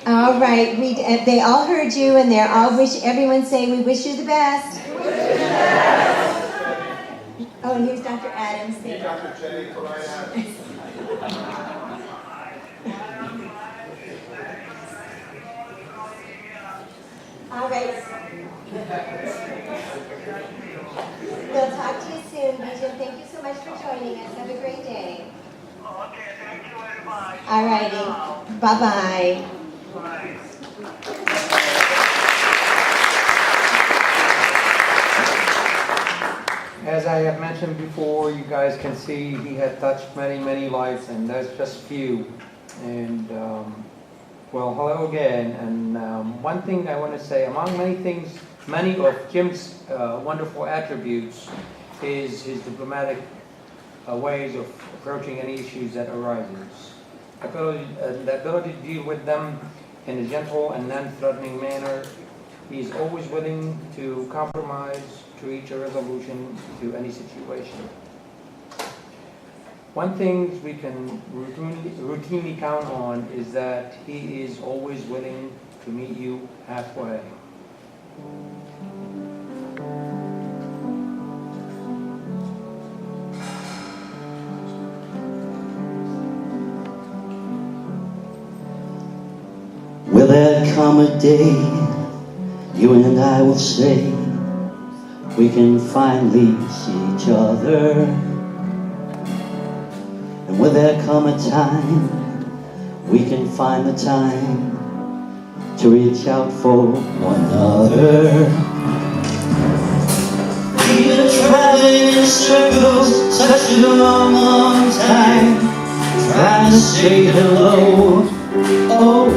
All right. They all heard you, and they're all everyone say we wish you the best. Oh, and here's Dr. Adams. Thank you. All right. We'll talk to you soon, Vision. Thank you so much for joining us. Have a great day. Okay, thank you very much. All righty. Bye-bye. Bye. As I have mentioned before, you guys can see he had touched many, many lives, and that's just few. And well, hello again. And one thing I want to say, among many things, many of Jim's wonderful attributes is his diplomatic ways of approaching any issues that arises. The ability to deal with them in a gentle and non-threatening manner. He's always willing to compromise to reach a resolution to any situation. One thing we can routinely count on is that he is always willing to meet you halfway. Will there come a day you and I will say we can finally see each other? And will there come a time we can find the time to reach out for one another? We've been traveling in circles such a long, long time, trying to say hello. Oh,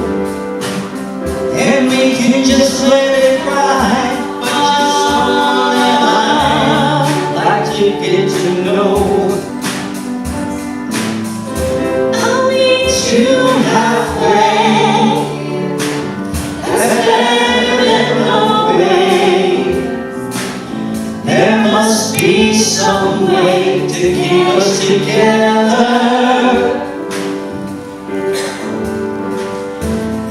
and we can just let it ride. Someone that I'd like to get to know. I'll meet you halfway. That's better than no way. There must be some way to keep us together.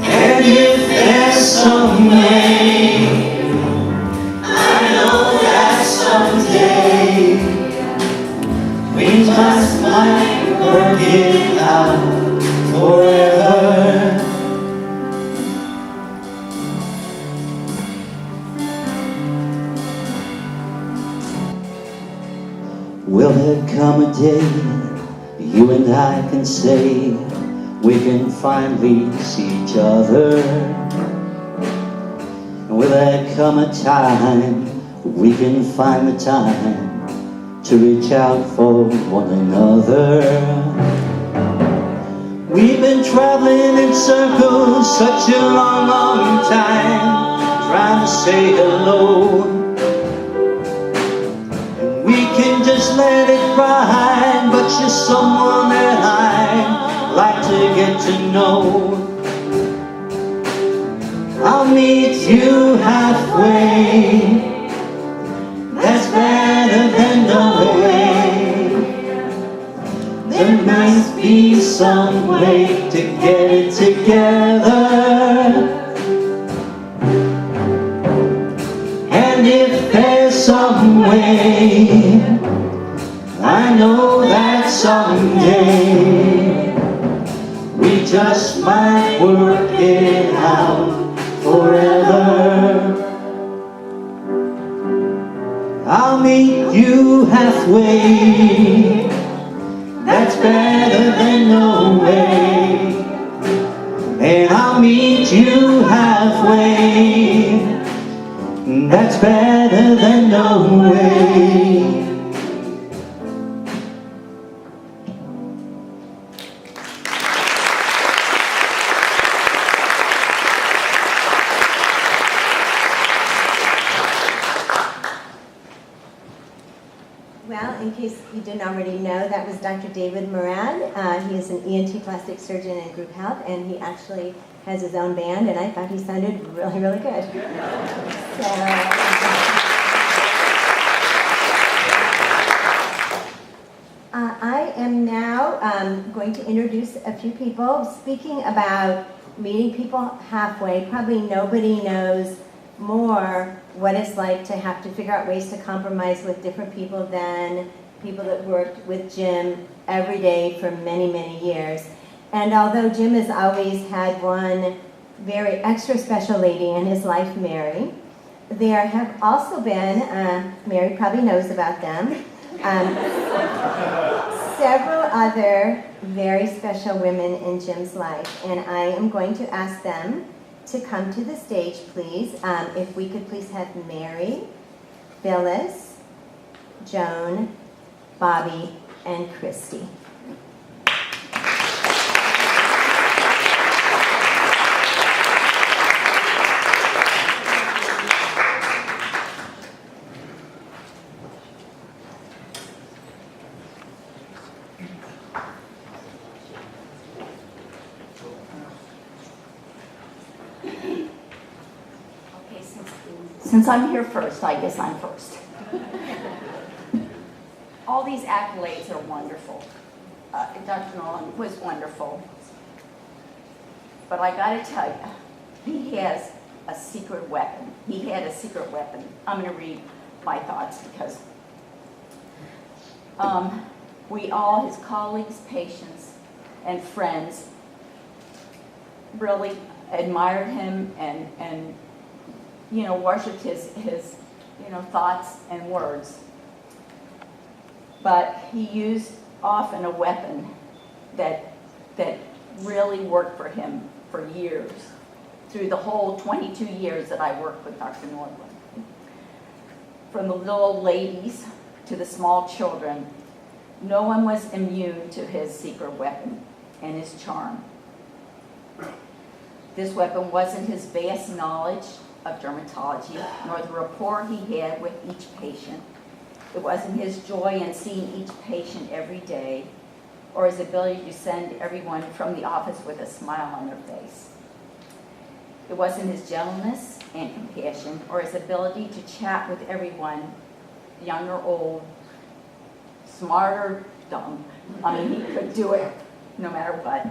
And if there's some way, I know that someday we just might work it out forever. Will there come a day you and I can say we can finally see each other? Will there come a time we can find the time to reach out for one another? We've been traveling in circles such a long, long time, trying to say hello. And we can just let it ride, but you're someone that I'd like to get to know. I'll meet you halfway. That's better than no way. There must be some way to get it together. And if there's some way, I know that someday we just might work it out forever. I'll meet you halfway. That's better than no way. And I'll meet you halfway. That's better than no way. Well, in case you didn't already know, that was Dr. David Moran. He is an ENT plastic surgeon in group health, and he actually has his own band, and I thought he sounded really, really good. So, I am now going to introduce a few people. Speaking about meeting people halfway, probably nobody knows more what it's like to have to figure out ways to compromise with different people than people that worked with Jim every day for many, many years. And although Jim has always had one very extra special lady in his life, Mary, there have also been, Mary probably knows about them, several other very special women in Jim's life. And I am going to ask them to come to the stage, please. If we could please have Mary, Phyllis, Joan, Bobby, and Christy. Since I'm here first, I guess I'm first. All these accolades are wonderful. Dr. Nordlund was wonderful. But I gotta tell you, he has a secret weapon. He had a secret weapon. I'm gonna read my thoughts because we all, his colleagues, patients, and friends, really admired him and you know, worshipped his you know, thoughts and words. But he used often a weapon that really worked for him for years, through the whole 22 years that I worked with Dr. Nordlund. From the little ladies to the small children, no one was immune to his secret weapon and his charm. This weapon wasn't his vast knowledge of dermatology, nor the rapport he had with each patient. It wasn't his joy in seeing each patient every day, or his ability to send everyone from the office with a smile on their face. It wasn't his gentleness and compassion, or his ability to chat with everyone, young or old, smart or dumb. I mean, he could do it no matter what.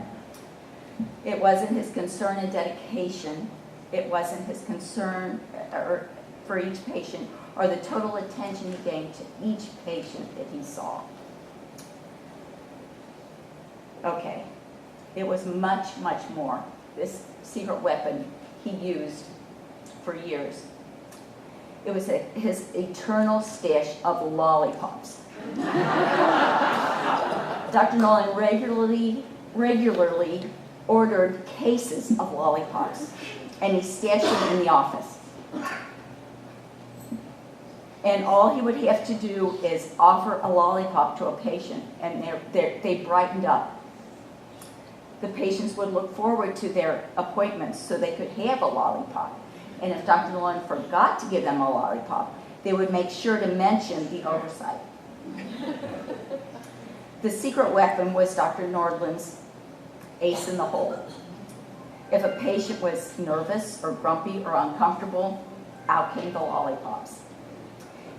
It wasn't his concern and dedication. It wasn't his concern for each patient or the total attention he gave to each patient that he saw. Okay, it was much, much more. This secret weapon he used for years. It was his eternal stash of lollipops. Dr. Nolan regularly ordered cases of lollipops, and he stashed them in the office. And all he would have to do is offer a lollipop to a patient, and they brightened up. The patients would look forward to their appointments so they could have a lollipop. And if Dr. Nolan forgot to give them a lollipop, they would make sure to mention the oversight. The secret weapon was Dr. Nordlund's ace in the hole. If a patient was nervous or grumpy or uncomfortable, out came the lollipops.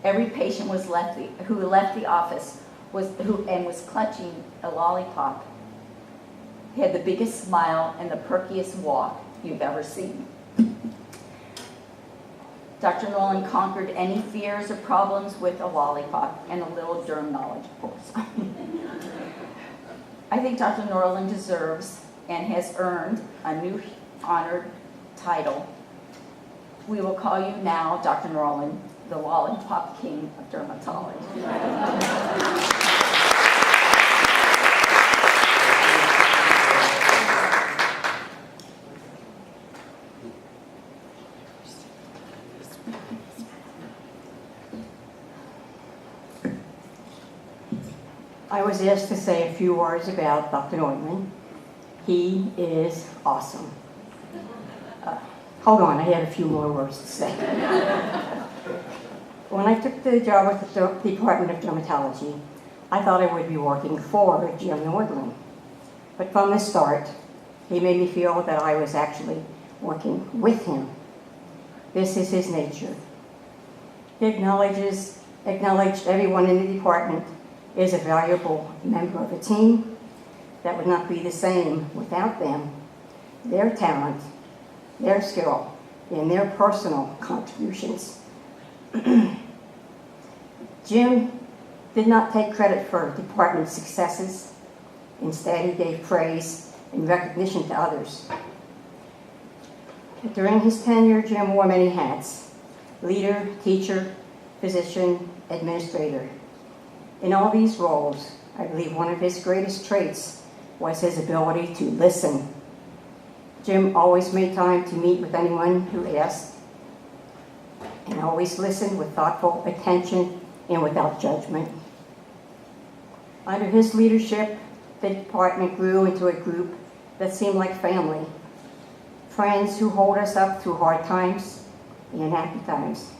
Every patient who left the office was clutching a lollipop had the biggest smile and the perkiest walk you've ever seen. Dr. Nolan conquered any fears or problems with a lollipop and a little derm knowledge, of course. I think Dr. Nordlund deserves and has earned a new honored title. We will call you now, Dr. Nordlund, the Lollipop King of Dermatology. I was asked to say a few words about Dr. Nordlund. He is awesome. Hold on, I had a few more words to say. When I took the job with the Department of Dermatology, I thought I would be working for Jim Nordlund. But from the start, he made me feel that I was actually working with him. This is his nature. He acknowledged everyone in the department is a valuable member of a team that would not be the same without them, their talent, their skill, and their personal contributions. Jim did not take credit for department successes. Instead, he gave praise and recognition to others. During his tenure, Jim wore many hats: leader, teacher, physician, administrator. In all these roles, I believe one of his greatest traits was his ability to listen. Jim always made time to meet with anyone who asked, and always listened with thoughtful attention and without judgment. Under his leadership, the department grew into a group that seemed like family, friends who hold us up through hard times and happy times.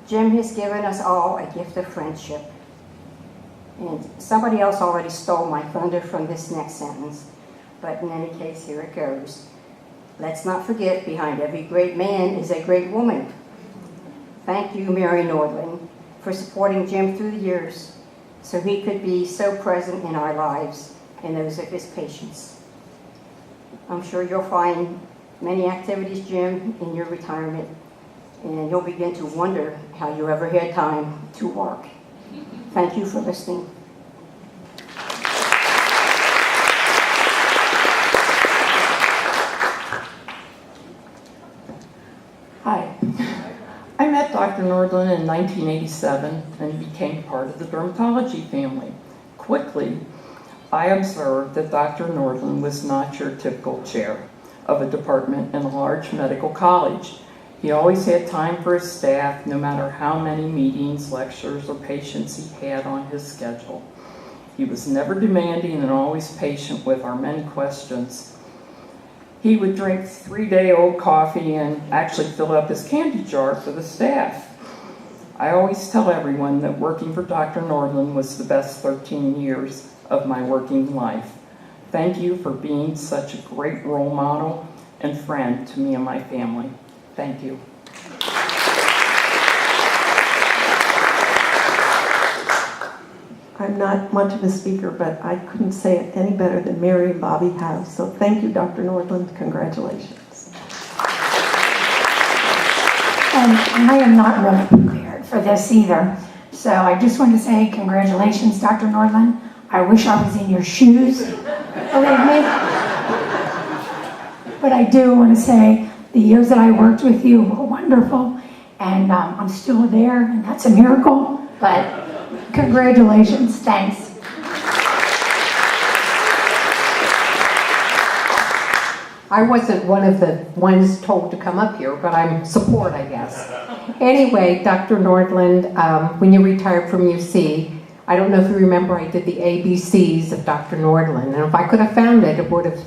Jim has given us all a gift of friendship. And somebody else already stole my thunder from this next sentence, but in any case, here it goes. Let's not forget, behind every great man is a great woman. Thank you, Mary Nordlund, for supporting Jim through the years so he could be so present in our lives and those of his patients. I'm sure you'll find many activities, Jim, in your retirement, and you'll begin to wonder how you ever had time to work. Thank you for listening. Hi. I met Dr. Nordlund in 1987 and became part of the dermatology family. Quickly, I observed that Dr. Nordlund was not your typical chair of a department in a large medical college. He always had time for his staff, no matter how many meetings, lectures, or patients he had on his schedule. He was never demanding and always patient with our many questions. He would drink 3-day-old coffee and actually fill up his candy jar for the staff. I always tell everyone that working for Dr. Nordlund was the best 13 years of my working life. Thank you for being such a great role model and friend to me and my family. Thank you. I'm not much of a speaker, but I couldn't say it any better than Mary and Bobby have. So thank you, Dr. Nordlund. Congratulations. And I am not really prepared for this either. So I just want to say congratulations, Dr. Nordlund. I wish I was in your shoes, believe me. But I do want to say the years that I worked with you were wonderful, and I'm still there, and that's a miracle. But congratulations, thanks. I wasn't one of the ones told to come up here, but I'm support, I guess. Anyway, Dr. Nordlund, when you retired from UC, I don't know if you remember, I did the ABCs of Dr. Nordlund, and if I could have found it, it would have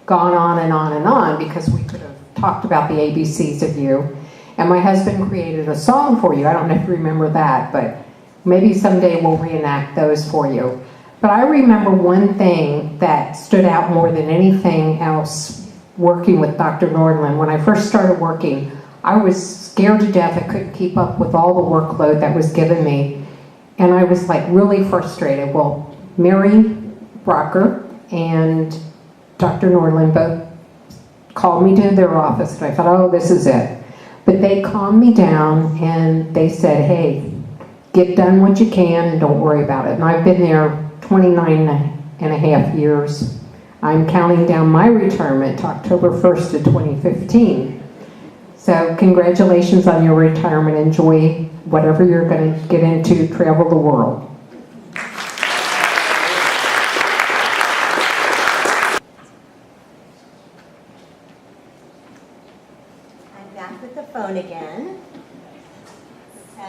gone on and on and on, because we could have talked about the ABCs of you. And my husband created a song for you. I don't know if you remember that, but maybe someday we'll reenact those for you. But I remember one thing that stood out more than anything else working with Dr. Nordlund. When I first started working, I was scared to death. I couldn't keep up with all the workload that was given me. And I was like really frustrated. Well, Mary Brocker and Dr. Nordlund both called me to their office, and I thought, oh, this is it. But they calmed me down and they said, hey, get done what you can and don't worry about it. And I've been there 29 and a half years. I'm counting down my retirement to October 1st of 2015. So congratulations on your retirement. Enjoy whatever you're going to get into, travel the world. I'm back with the phone again. So,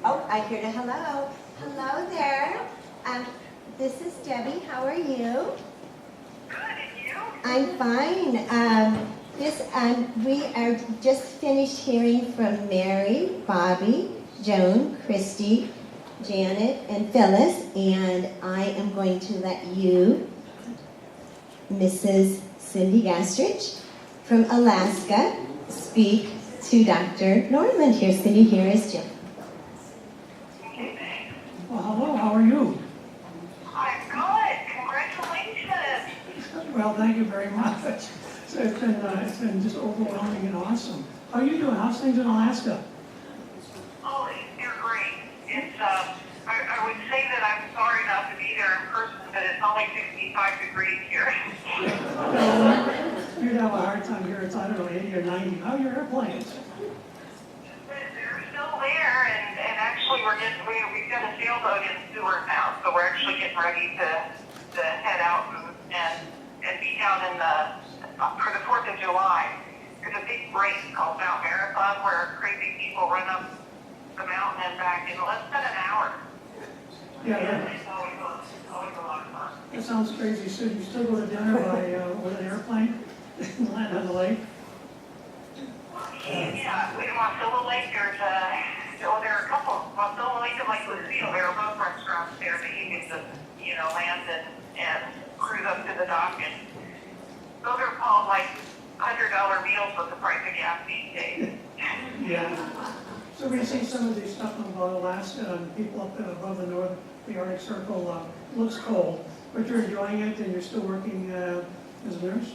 oh, I hear the hello. Hello there. This is Debbie. How are you? Good, and you? I'm fine. We are just finished hearing from Mary, Bobby, Joan, Christy, Janet, and Phyllis, and I am going to let you, Mrs. Cindy Gastrich from Alaska, speak to Dr. Nordlund here. Cindy, here is Jim. Well, hello, how are you? I'm good. Congratulations. Well, thank you very much. It's been just overwhelming and awesome. How are you doing? How's things in Alaska? Oh, you're great. It's, I would say that I'm sorry not to be there in person, but it's only 65 degrees here. You'd have a hard time here. It's, I don't know, 80 or 90. How are your airplanes? They're still there, and actually we've got a sailboat in Seward now, so we're actually getting ready to head out and be out in for the 4th of July. There's a big race called Mount Marathon where crazy people run up the mountain and back in less than an hour. Yeah, It's always a lot of fun. that sounds crazy. So you still go to dinner with an airplane and land on the lake? Yeah, in Wasilla Lake, there are a couple. Wasilla Lake and Lake Lucille, there are both restaurants there that you can just, land and cruise up to the dock. And those are called like $100 meals with the price of gas these days. Yeah. So we see some of these stuff about Alaska and people up there above the Arctic Circle looks cold, but you're enjoying it and you're still working as a nurse?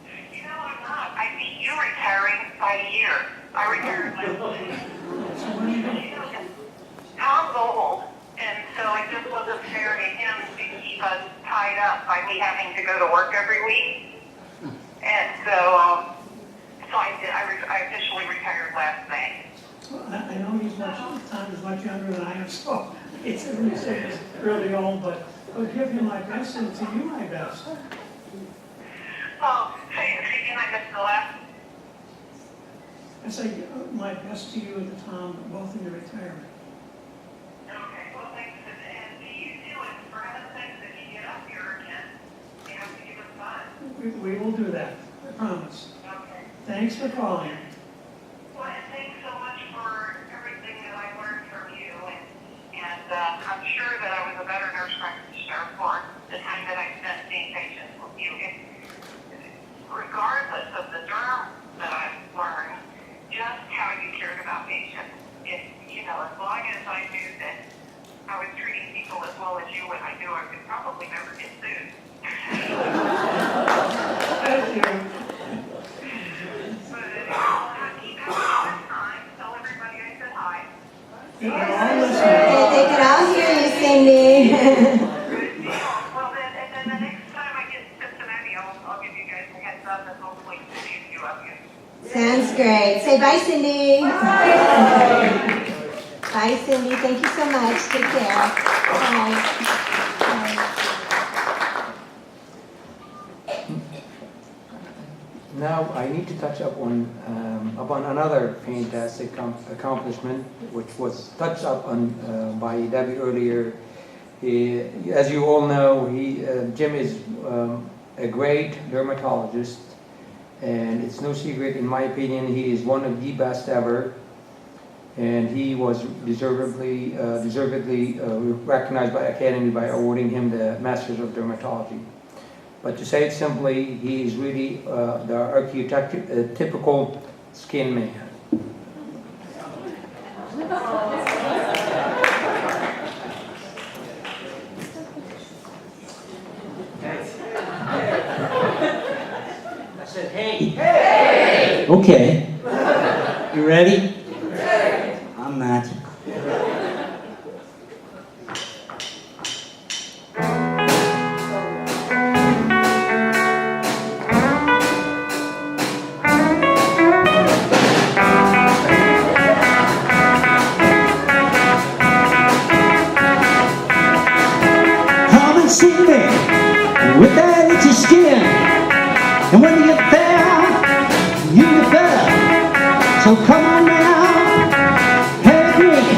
I'm not. I think you're retiring by a year. I retired last week. Tom's old, and so it just wasn't fair to him to keep us tied up by me having to go to work every week. And so I officially retired last May. Well, I know Tom is much younger than I am, so it's really say it's really old, but I'll give him my best and to you my best. Well, say again, I missed the last. I say my best to you and to Tom, both in your retirement. Okay, well, thanks. And to you too, and for heaven's sakes, if you get up here again, you have to give us time. We will do that, I promise. Okay. Thanks for calling. Well, and thanks so much for everything that I learned from you, and I'm sure that I was a better nurse practitioner for the time that I spent seeing patients with you. Regardless of the derm that I've learned, just how you cared about patients. As long as I knew that I was treating people as well as you would, I knew I could probably never get sued. Thank you. But keep having a good time. Tell everybody I said hi. They could all hear you, Cindy. Well, then the next time I get to Cincinnati, I'll give you guys a heads up and hopefully see a few of you. Sounds great. Say bye, Cindy. Bye. Bye, Cindy. Thank you so much. Take care. Bye. Now, I need to touch upon another fantastic accomplishment, which was touched upon by Debbie earlier. As you all know, Jim is a great dermatologist, and it's no secret, in my opinion, he is one of the best ever, and he was deservedly recognized by Academy by awarding him the Masters of Dermatology. But to say it simply, he is really the archetypical skin man. I said, hey. Hey! Okay. You ready? Ready. I'm not. See me with that itchy skin, and when you get there, you get better. So come on now, have a drink.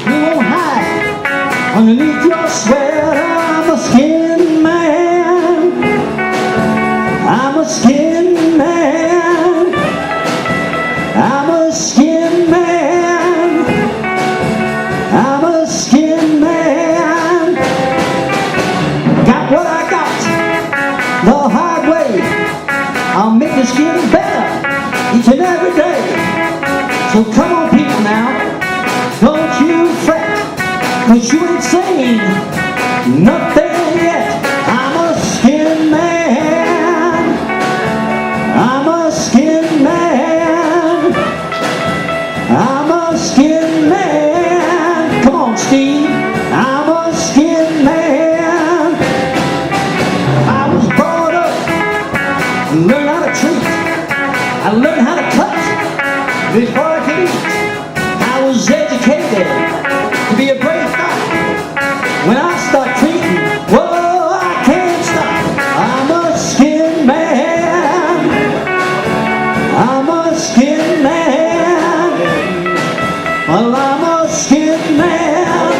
You won't hide underneath your sweater. I'm a skin man. I'm a skin man. I'm a skin man. I'm a skin man. Got what I got the hard way. I'll make your skin better each and every day. So come on people now, don't you fret, 'cause you ain't seen nothing yet. I'm a skin man. I'm a skin man. I'm a skin man. Come on Steve, I'm a skin man. I was brought up and learned how to treat. I learned how to cut before I could eat. I was educated to be a brave fighter. When I start treating, whoa, I can't stop. I'm a skin man. I'm a skin man. Well, I'm a skin man.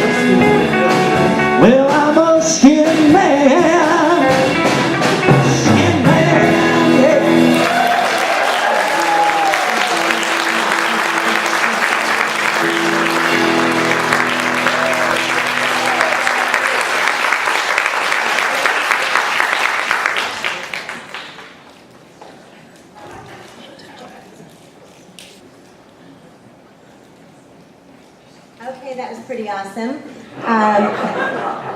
Well, I'm a skin man. Skin man, yeah. Okay, that was pretty awesome.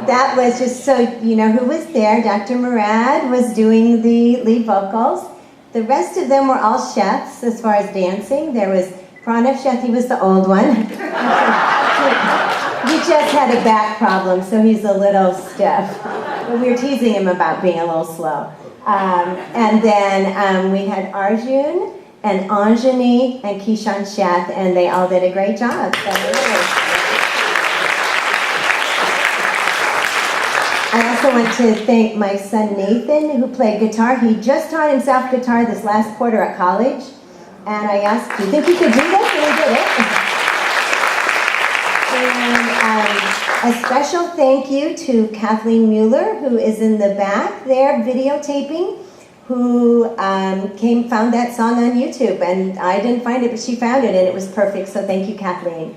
That was just so you know who was there. Dr. Murad was doing the lead vocals. The rest of them were all chefs as far as dancing. There was Pranav Sheth, he was the old one. He just had a back problem, so he's a little stiff. But we were teasing him about being a little slow. And then we had Arjun and Anjani and Kishan Sheth, and they all did a great job. So, I also want to thank my son Nathan, who played guitar. He just taught himself guitar this last quarter at college. And I asked, do you think you could do this? And he did it. And a special thank you to Kathleen Mueller, who is in the back there videotaping, who found that song on YouTube. And I didn't find it, but she found it, and it was perfect. So thank you, Kathleen.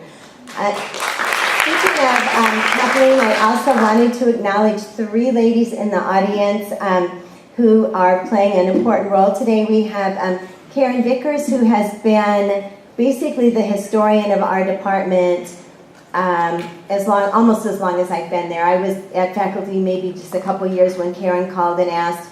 Speaking of Kathleen, I also wanted to acknowledge 3 ladies in the audience who are playing an important role today. We have Karen Vickers, who has been basically the historian of our department almost as long as I've been there. I was at faculty maybe just a couple years when Karen called and asked,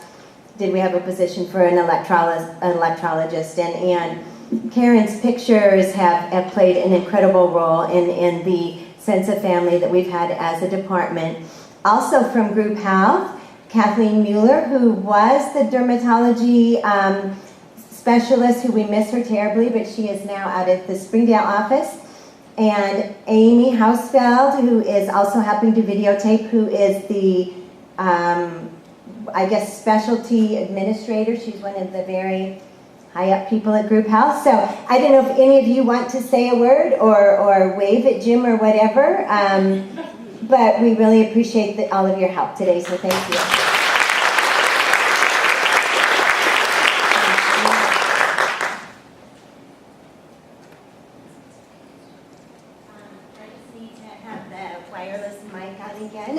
did we have a position for an electrologist? And Karen's pictures have played an incredible role in the sense of family that we've had as a department. Also from Group Health, Kathleen Mueller, who was the dermatology specialist, who we miss her terribly, but she is now out at the Springdale office. And Amy Hausfeld, who is also helping to videotape, who is the, I guess, specialty administrator. She's one of the very high up people at Group Health. So I don't know if any of you want to say a word or wave at Jim or whatever, but we really appreciate all of your help today, so thank you.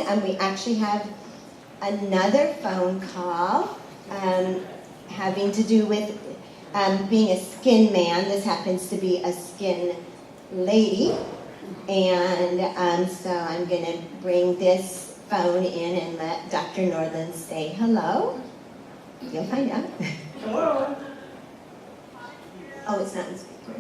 And we actually have another phone call having to do with being a skin man. This happens to be a skin lady. And so I'm going to bring this phone in and let Dr. Nordlund say hello. You'll find out. Hello. Oh, it's not in speaker.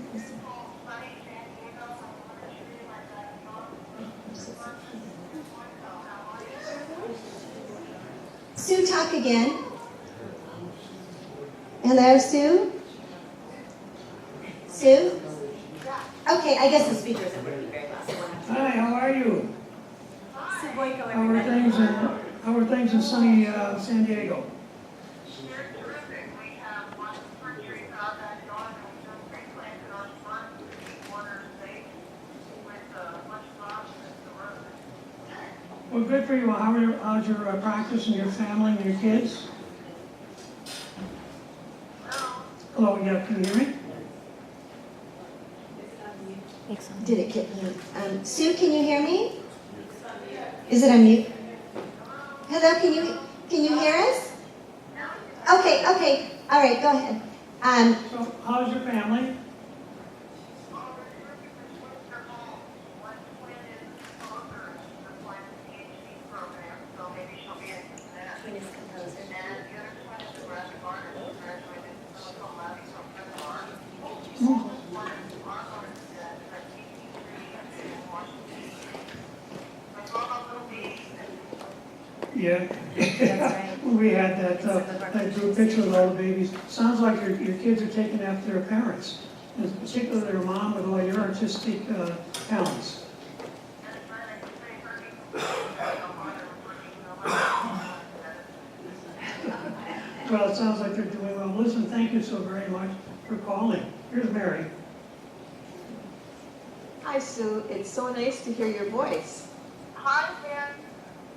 Sue, talk again. Hello, Sue? Sue? Okay, I guess the speaker isn't working very well. Hi, how are you? Sue Boyko, How are things in sunny San Diego? Well, good for you. How's your practice and your family and your kids? Hello, yeah, can you hear me? Did it get mute? Sue, can you hear me? Is it on mute? Hello, can you hear us? Okay, all right, go ahead. So, how's your family? Yeah. We had that group picture with all the babies. Sounds like your kids are taking after their parents, and particularly their mom with all your artistic talents. Well, it sounds like they're doing well. Listen, thank you so very much for calling. Here's Mary. Hi, Sue. It's so nice to hear your voice. Hi, Jen.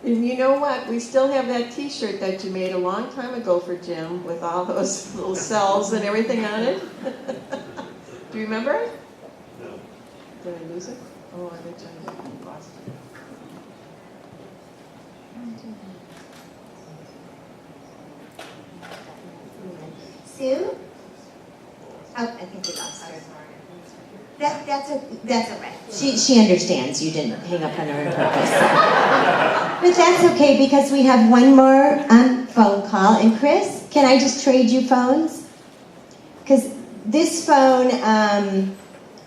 And you know what? We still have that T-shirt that you made a long time ago for Jim with all those little cells and everything on it. Do you remember it? No. Did I lose it? Oh, I bet I lost it. Sue? Oh, I think we lost her. That's all right. She understands you didn't hang up on her on purpose. But that's okay because we have one more phone call. And Chris, can I just trade you phones? Because this phone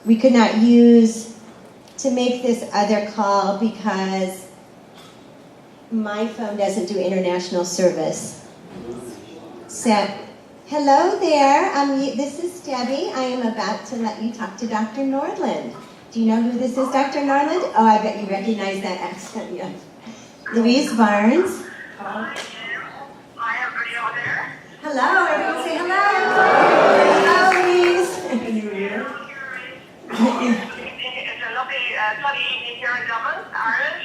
we could not use to make this other call because my phone doesn't do international service. So, hello there. This is Debbie. I am about to let you talk to Dr. Nordlund. Do you know who this is, Dr. Nordlund? Oh, I bet you recognize that accent. Yeah. Louise Barnes. Hi, everybody over there. Hello, everyone say hello. Hello, Louise. Can you hear? It's a lovely sunny evening here in Dublin, Ireland.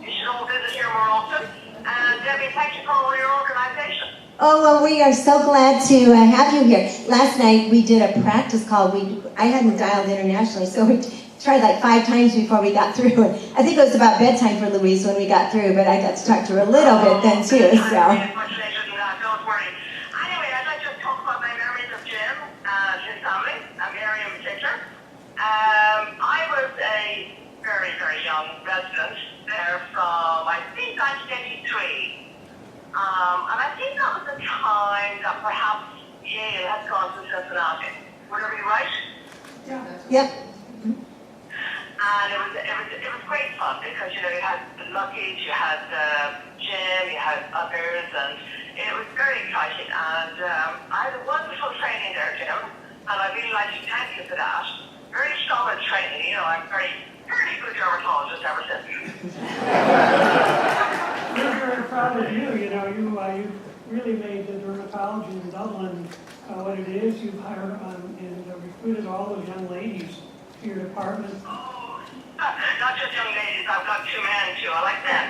You should all visit here more often. And Debbie, thank you for all your organisation. Oh, well, we are so glad to have you here. Last night we did a practice call. I hadn't dialed internationally, so we tried like 5 times before we got through. And I think it was about bedtime for Louise when we got through, but I got to talk to her a little bit then too. So. Don't worry. Anyway, I'd like to talk about my memories of Jim, his family, and Mary in particular. I was a very, very young resident there from, I think, 1983. And I think that was the time that perhaps Yale had gone to Cincinnati. Would I be right? Yeah. Yep. And it was great fun because, you know, you had Lucky's, you had Jim, you had others, and it was very exciting. And I had a wonderful training there, Jim, and I really like to thank you for that. Very solid training, you know, I'm very good dermatologist ever since. We're very proud of you. You know, you really made the dermatology in Dublin what it is. You've hired and recruited all those young ladies to your department. Oh, not just young ladies. I've got 2 men too. I like that.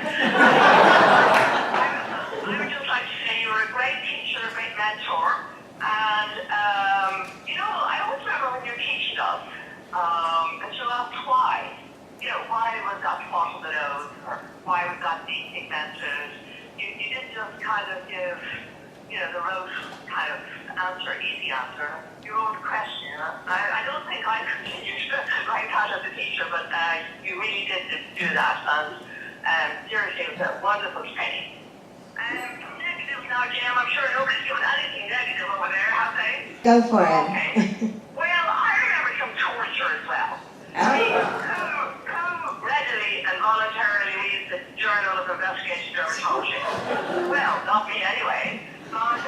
I would just like to say you were a great teacher, a great mentor, and you know, I always remember when you're teaching us, and you'll ask why. You know, why was that spot on the nose, or why was that depigmented? You didn't just kind of give, you know, the rote kind of answer, easy answer. You wrote a question. I don't think I continued to write that as a teacher, but you really did do that, and seriously, it was a wonderful training. Negative now, Jim. I'm sure nobody's given anything negative over there, have they? Go for it. Okay. Well, I remember some torture as well. I mean, who readily and voluntarily reads the Journal of Investigative Dermatology? Well, not me anyway. But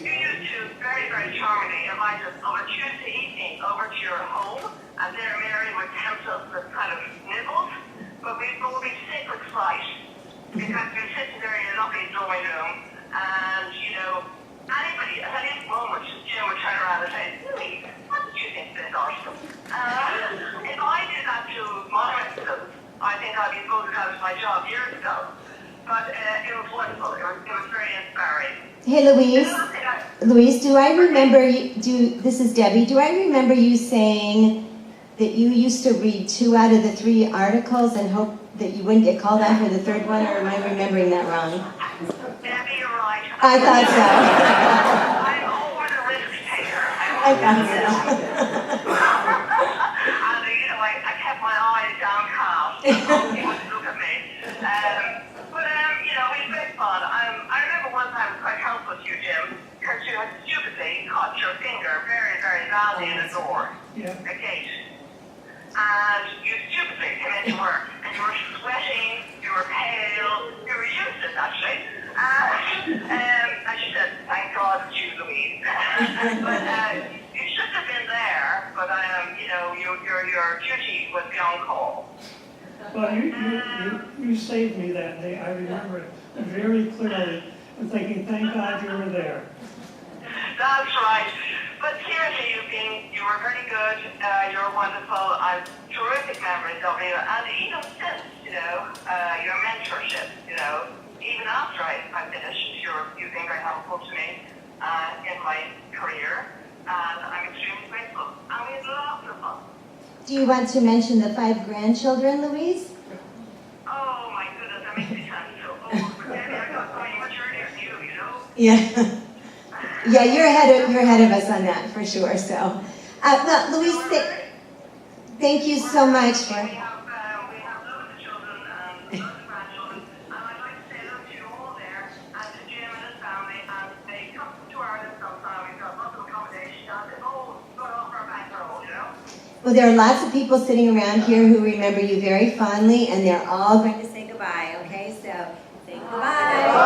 you used to very, very charmingly invite us on a Tuesday evening over to your home, and there Mary would tempt us with kind of nibbles, but we'd be sick with fright because we're sitting there in a lovely drawing room, and you know, anybody at any moment, Jim would turn around and say, "Louise, what did you think of this article?" If I did that to my students, I think I'd be voted out of my job years ago. But it was wonderful. It was very inspiring. Hey, Louise, do I remember you, this is Debbie, do I remember you saying that you used to read 2 out of the 3 articles and hope that you wouldn't get called on for the 3rd one, or am I remembering that wrong? Debbie, you're right. I thought so. I'm over the risk taker. I thought so. And you know, I kept my eyes downcast. He wouldn't look at me. But you know, we had great fun. I remember one time it was quite helpful to you, Jim, because you had stupidly caught your finger very, very badly in a door, a gate. And you stupidly came into work, and you were sweating, you were pale, you were useless actually. And she said, "Thank God it's you, Louise." But you shouldn't have been there, but you know, your duty was beyond call. Well, you saved me that day. I remember it very clearly, and thinking, "Thank God you were there." That's right. But seriously, you were very good. You were wonderful. I have terrific memories of you, and even since, you know, your mentorship, you know, even after I finished, you've been very helpful to me in my career, and I'm extremely grateful. And we had lots of fun. Do you want to mention the 5 grandchildren, Louise? Oh my goodness, that makes me sound so old. But Debbie, I got so much earlier than you know? Yeah. Yeah, you're ahead of us on that for sure. So, well, Louise, thank you so much for. We have loads of children and loads of grandchildren, and I'd like to say hello to you all there, and to Jim and his family, and they come to Ireland sometime. We've got lots of accommodation, and they've all got off our back road, you know? Well, there are lots of people sitting around here who remember you very fondly, and they're all going to say goodbye. Okay, so say goodbye.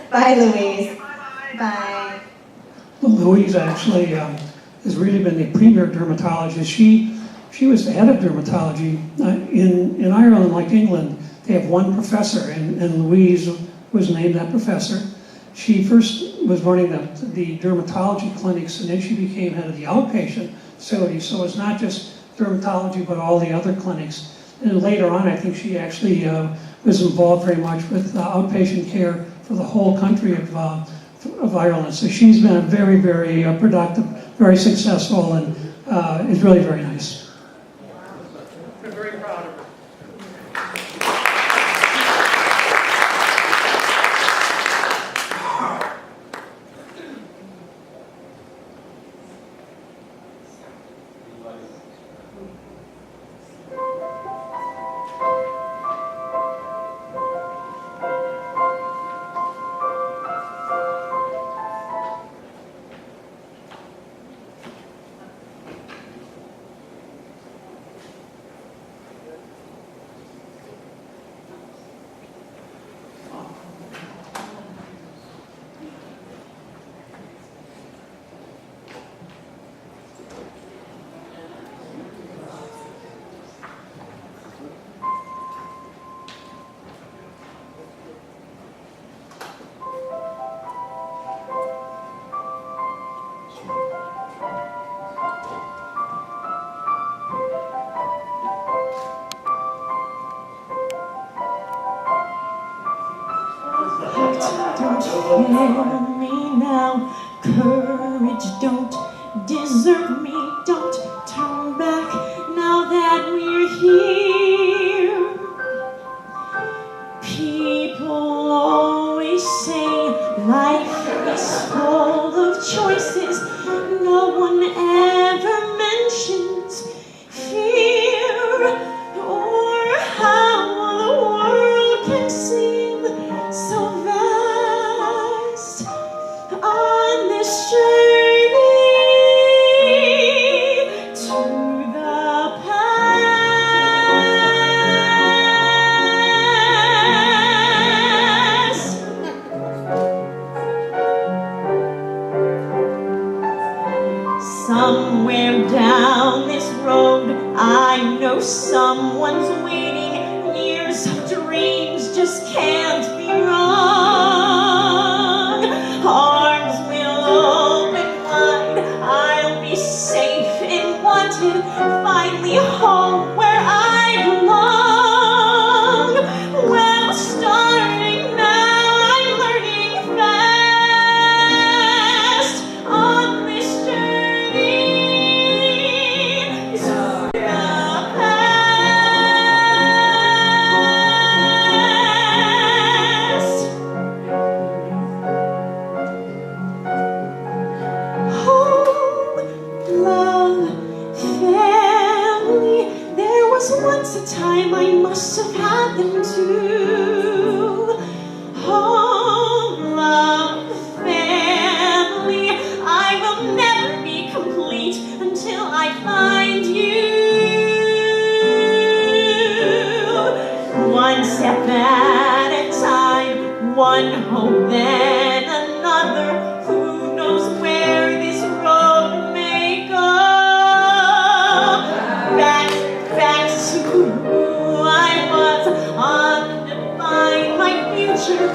Bye, Louise. Bye. Louise actually has really been the premier dermatologist. She was the head of dermatology. In Ireland, like England, they have one professor, and Louise was named that professor. She first was running the dermatology clinics, and then she became head of the outpatient facility. So it's not just dermatology, but all the other clinics. And later on, I think she actually was involved very much with outpatient care for the whole country of Ireland. So she's been a very, very productive, very successful, and is really very nice. We're very proud of her. Don't fail me now. Courage, don't desert me. Don't turn back now that we're here. People always say life is full of choices. No one ever mentions fear or how the world can seem so vast on this journey to the past. Somewhere down this road, I know someone's waiting. Years of dreams just can't be wrong. Arms will open wide. I'll be safe and wanted. Finally home where I belong. Well, starting now, I'm learning fast on this journey to the past. Home, love, family. There was once a time I must have had them too. Home, love, family. I will never be complete until I find you. One step at a time, one hope then another. Who knows where this road may go? Back to who I was, undefine my future,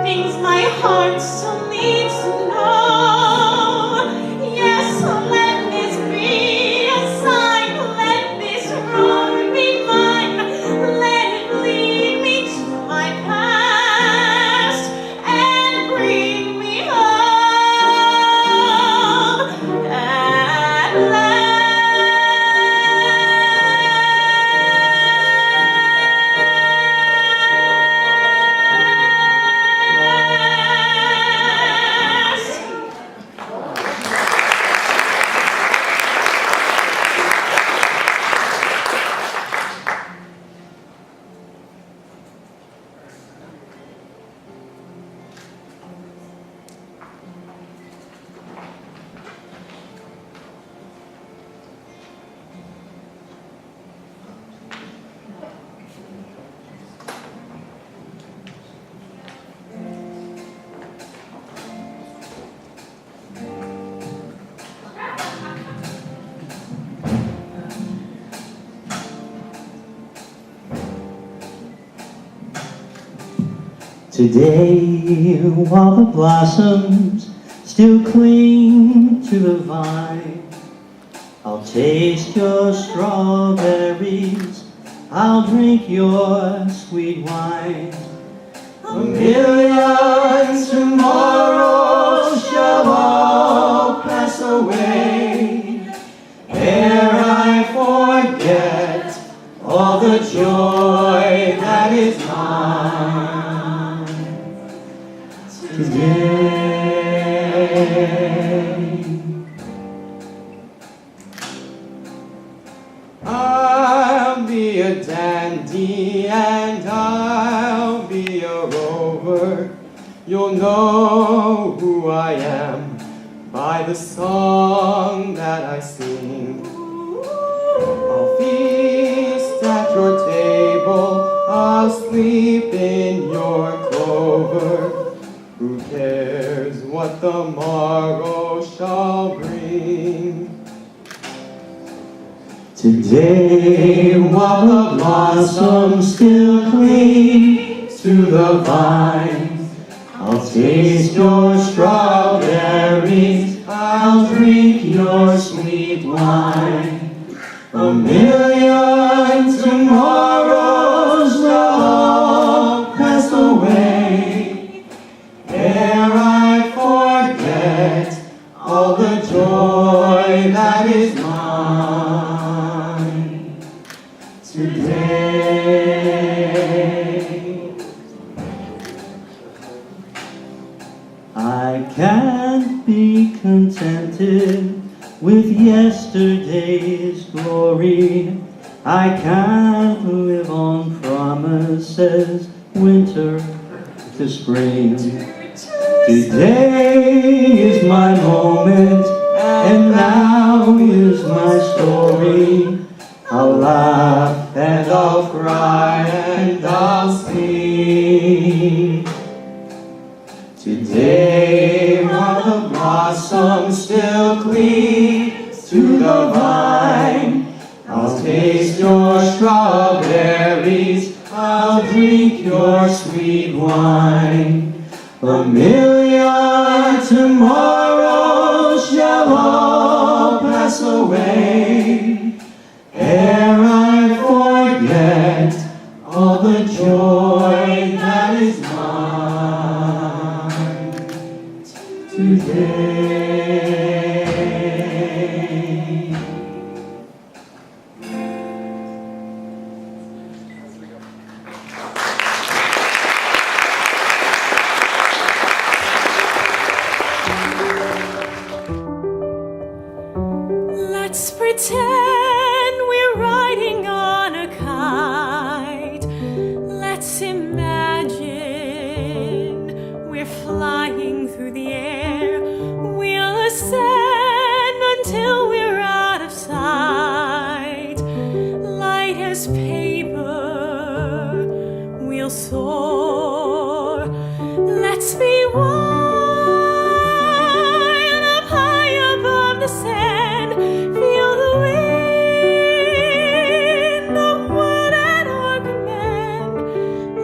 things my heart still needs to know. Yes, let this be a sign, let this road be mine, let it lead me to my past and bring me home at last. Today, while the blossoms still cling to the vine, I'll taste your strawberries, I'll drink your sweet wine. A million tomorrows shall all pass away ere I forget all the joy that is mine today. I'll be a dandy and I'll be a rover. You'll know who I am by the song that I sing. I'll feast at your table, I'll sleep in your clover. Who cares what the morrow shall bring? Today, while the blossoms still cling to the vine, I'll taste your strawberries, I'll drink your sweet wine. A million tomorrows will all pass away ere can't be contented with yesterday's glory. I can't live on promises, winter to spring. Today is my moment, and now is my story. I'll laugh and I'll cry and I'll sing. Today while the blossoms still cling to the vine, I'll taste your strawberries, I'll drink your sweet wine. A million tomorrows shall all pass away, ere I forget all the joy that is mine today. Let's pretend we're riding on a kite. Let's imagine we're flying through the air. We'll ascend until we're out of sight. Light as paper, we'll soar. Let's be wide up high above the sand. Feel the wind, the wood at our command.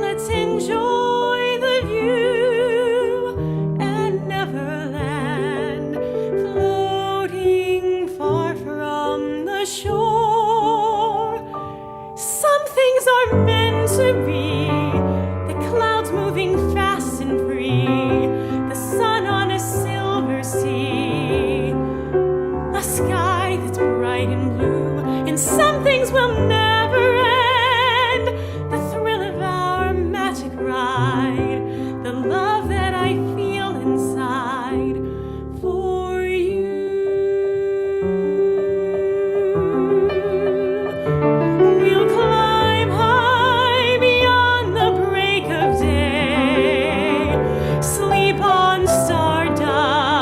Let's enjoy the view and Neverland, floating far from the shore. Some things are meant to be, the clouds moving fast and free, the sun on a silver sea, a sky that's bright and blue, and some things will never end. The thrill of our magic ride, the love that I feel inside for you. We'll climb high beyond the break of day, sleep on stardust,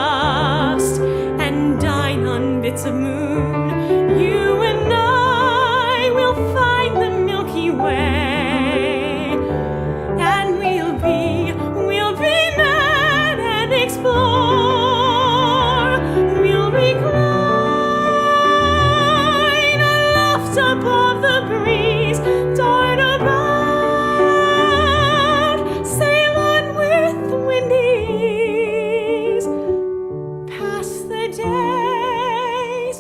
and dine on bits of moon. You and I will find the Milky Way, and we'll be mad and explore. We'll recline aloft above the breeze, dart about, sail on with the wind ease, pass the days,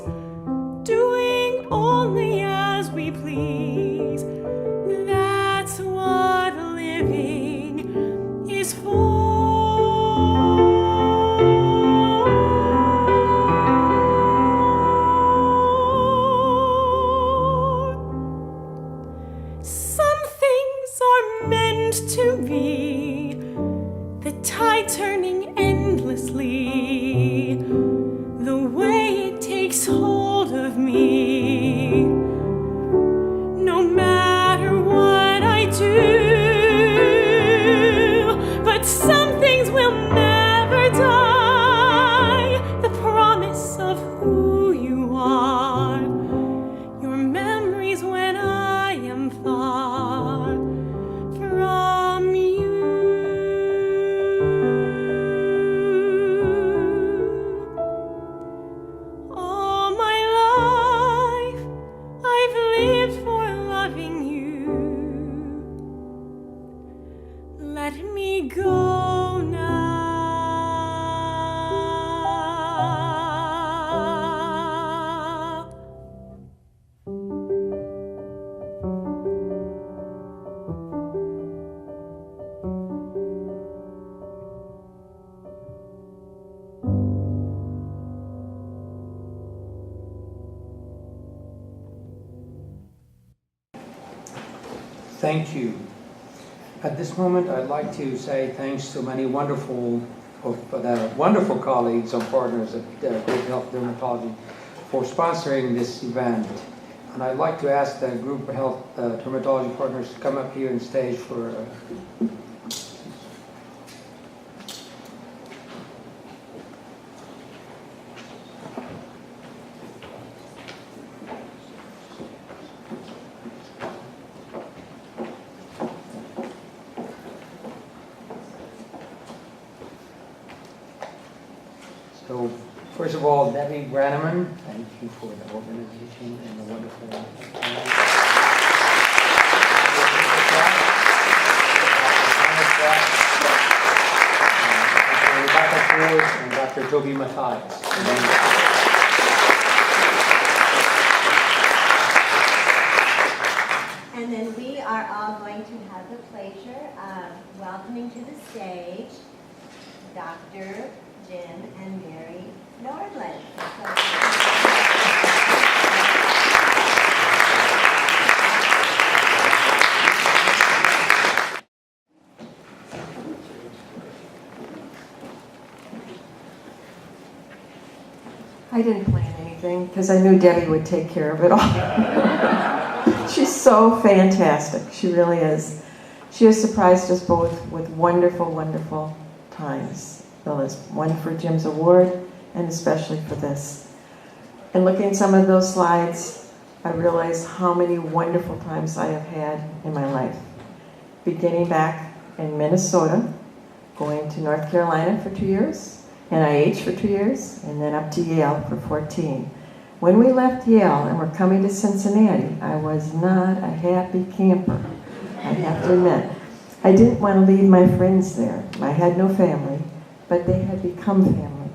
doing only as we please. That's what living is for. Some things are meant to be, the tide turning endlessly, the way it takes hold of me. No matter what I do, but some things will never die. The promise of who you are, your memories when I am far from you. All my life I've lived for loving you. Let me go now. Thank you. At this moment, I'd like to say thanks to many wonderful of the wonderful colleagues and partners at Group Health Dermatology for sponsoring this event. And I'd like to ask the Group Health Dermatology partners to come up here and stage for So, first of all, Debbie Branneman, thank you for the organization and the wonderful. Rebecca Ford and Dr. Toby Mathias. And then we are all going to have the pleasure of welcoming to the stage Dr. Jim and Mary Nordlund. I didn't plan anything because I knew Debbie would take care of it all. She's so fantastic. She really is. She has surprised us both with wonderful, wonderful times. One for Jim's award and especially for this. And looking at some of those slides, I realized how many wonderful times I have had in my life. Beginning back in Minnesota, going to North Carolina for 2 years, NIH for 2 years, and then up to Yale for 14. When we left Yale and were coming to Cincinnati, I was not a happy camper, I have to admit. I didn't want to leave my friends there. I had no family, but they had become family.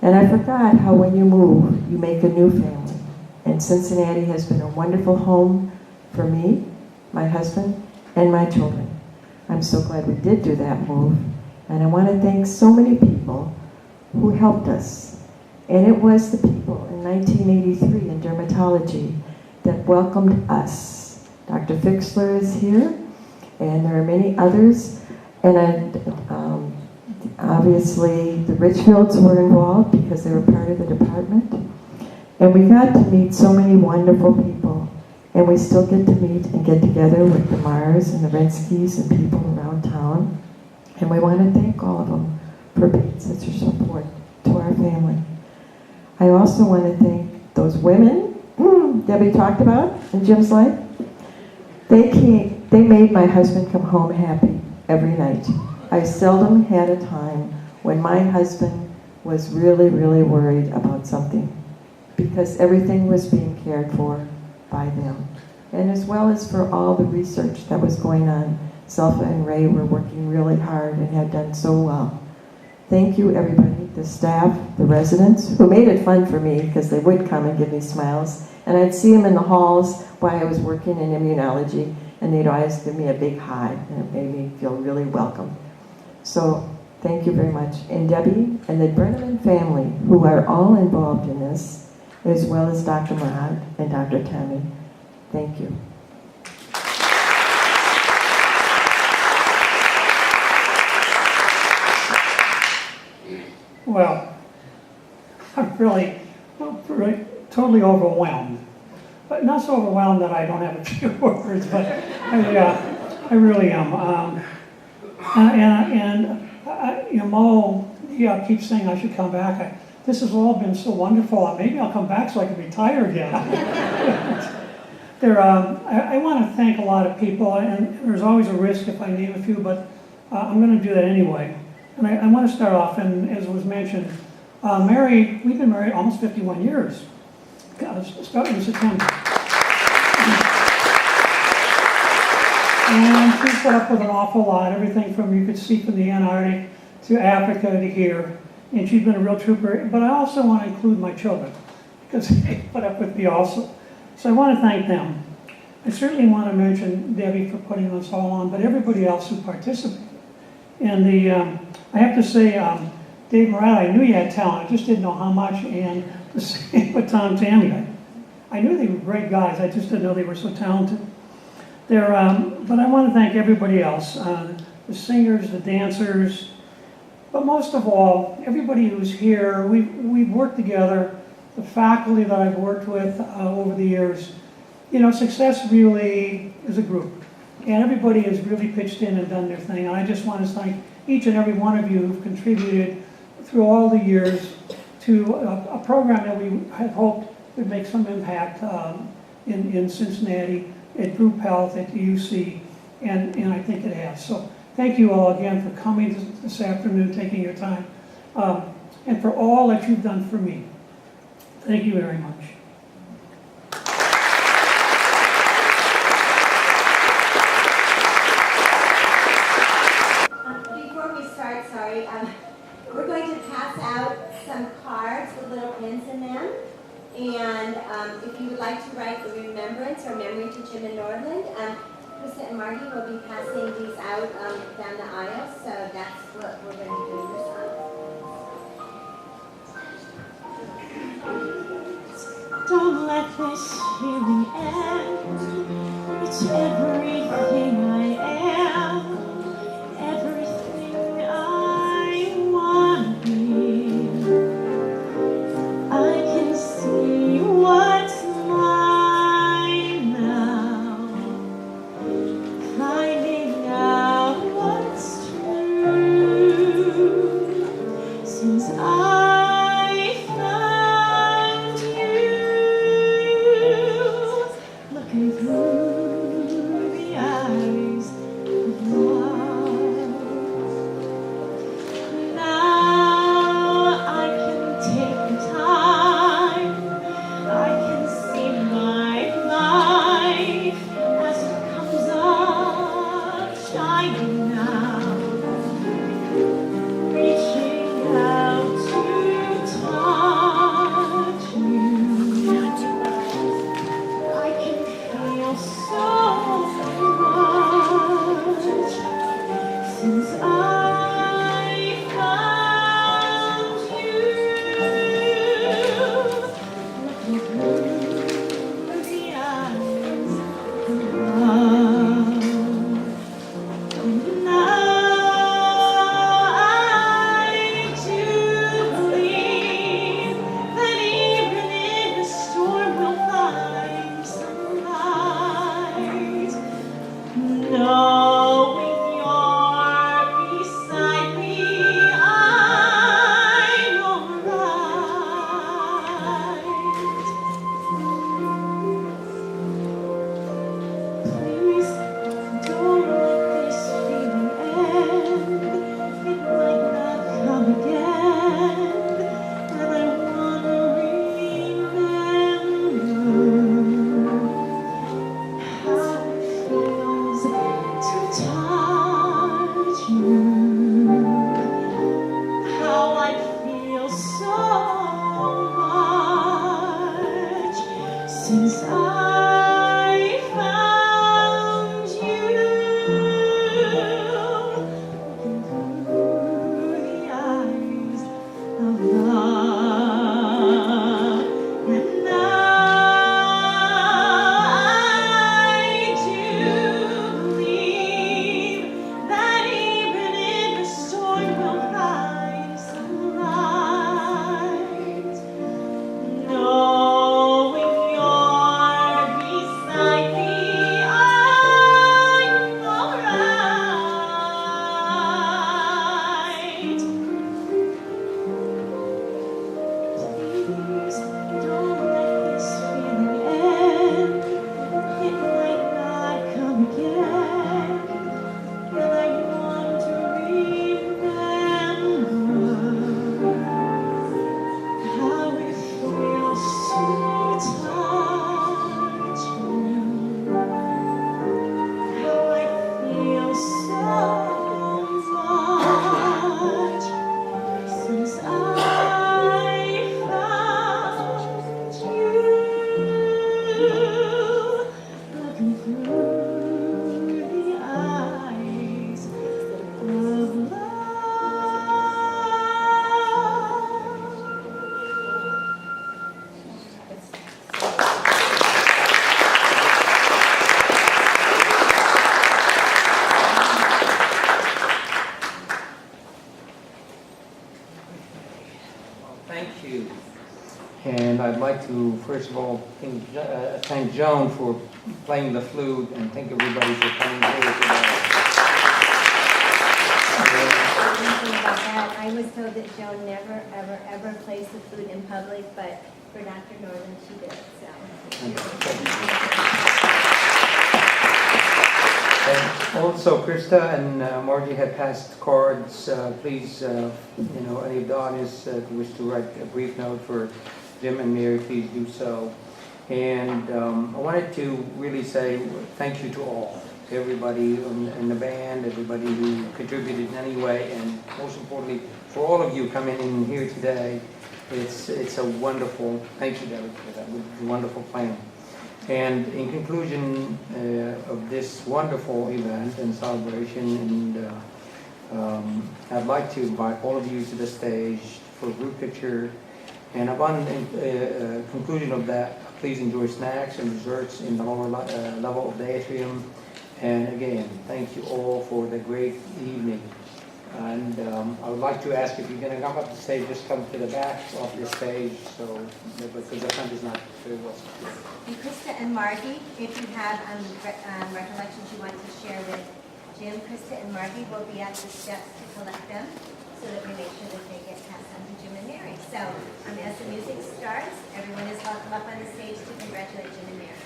And I forgot how when you move, you make a new family. And Cincinnati has been a wonderful home for me, my husband, and my children. I'm so glad we did do that move. And I want to thank so many people who helped us. And it was the people in 1983 in dermatology that welcomed us. Dr. Fixler is here, and there are many others. And obviously the Richfields were involved because they were part of the department. And we got to meet so many wonderful people. And we still get to meet and get together with the Mars and the Renskis and people around town. And we want to thank all of them for being such a support to our family. I also want to thank those women Debbie talked about in Jim's life. They made my husband come home happy every night. I seldom had a time when my husband was really, really worried about something because everything was being cared for by them. And as well as for all the research that was going on, Selfa and Ray were working really hard and had done so well. Thank you, everybody, the staff, the residents, who made it fun for me because they would come and give me smiles. And I'd see them in the halls while I was working in immunology, and they'd always give me a big high, and it made me feel really welcome. So thank you very much. And Debbie and the Brenneman family, who are all involved in this, as well as Dr. Murad and Dr. Tammy, thank you. Well, I'm really totally overwhelmed. But not so overwhelmed that I don't have a few words, but I really am. Mo keeps saying I should come back. This has all been so wonderful. Maybe I'll come back so I can retire again. I want to thank a lot of people, and there's always a risk if I name a few, but I'm going to do that anyway. And I want to start off, and as was mentioned, we've been married almost 51 years, starting in September. And she's put up with an awful lot, everything from, you could see, from the Antarctic to Africa to here. And she's been a real trooper. But I also want to include my children, because they put up with me also. So I want to thank them. I certainly want to mention Debbie for putting us all on, but everybody else who participated. And I have to say, Dave Murad, I knew you had talent, I just didn't know how much, and the same with Tom Tammy. I knew they were great guys, I just didn't know they were so talented. But I want to thank everybody else, the singers, the dancers, But most of all, everybody who's here, we've worked together, the faculty that I've worked with over the years. You know, success really is a group. And everybody has really pitched in and done their thing. And I just want to thank each and every one of you who've contributed through all the years to a program that we had hoped would make some impact in Cincinnati, at Group Health, at the UC, and I think it has. So thank you all again for coming this afternoon, taking your time, and for all that you've done for me. Thank you very much. Before we start, sorry, we're going to pass out some cards with little pins in them. And if you would like to write a remembrance or memory to Jim and Nordlund, Krista and Marty will be passing these out down the aisle. So that's what we're going to do this on. Don't let this feeling end. It's everything I am, everything I want to be. I can see what's mine now, finding out what's true. Since I found you, looking through the eyes And I'd like to, first of all, thank Joan for playing the flute, and thank everybody for coming here today. About that, I was told that Joan never, ever, ever plays the flute in public, but for Dr. Nordlund, she did, so. And also, Krista and Margie have passed cards. Please, any of the audience wish to write a brief note for Jim and Mary, please do so. And I wanted to really say thank you to all, to everybody in the band, everybody who contributed in any way, and most importantly, for all of you coming in here today. It's a wonderful, thank you, David, for that wonderful plan. And in conclusion of this wonderful event and celebration, I'd like to invite all of you to the stage for a group picture. And upon conclusion of that, please enjoy snacks and desserts in the lower level of the atrium. And again, thank you all for the great evening. And I would like to ask, if you're going to come up the stage, just come to the back of the stage, because the front is not very well secure. And Krista and Margie, if you have recollections you want to share with Jim, Krista and Margie will be at the steps to collect them, so that we make sure that they get passed on to Jim and Mary. So as the music starts, everyone is welcome up on the stage to congratulate Jim and Mary.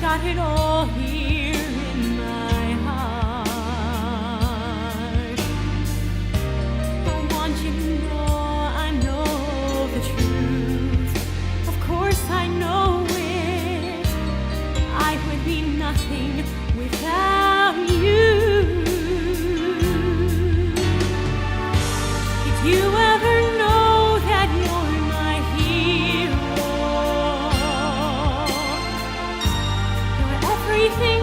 Got it all here in my heart. I want you to know I know the truth. Of course I know it. I would be nothing without you. Did you ever know that you're my hero? Everything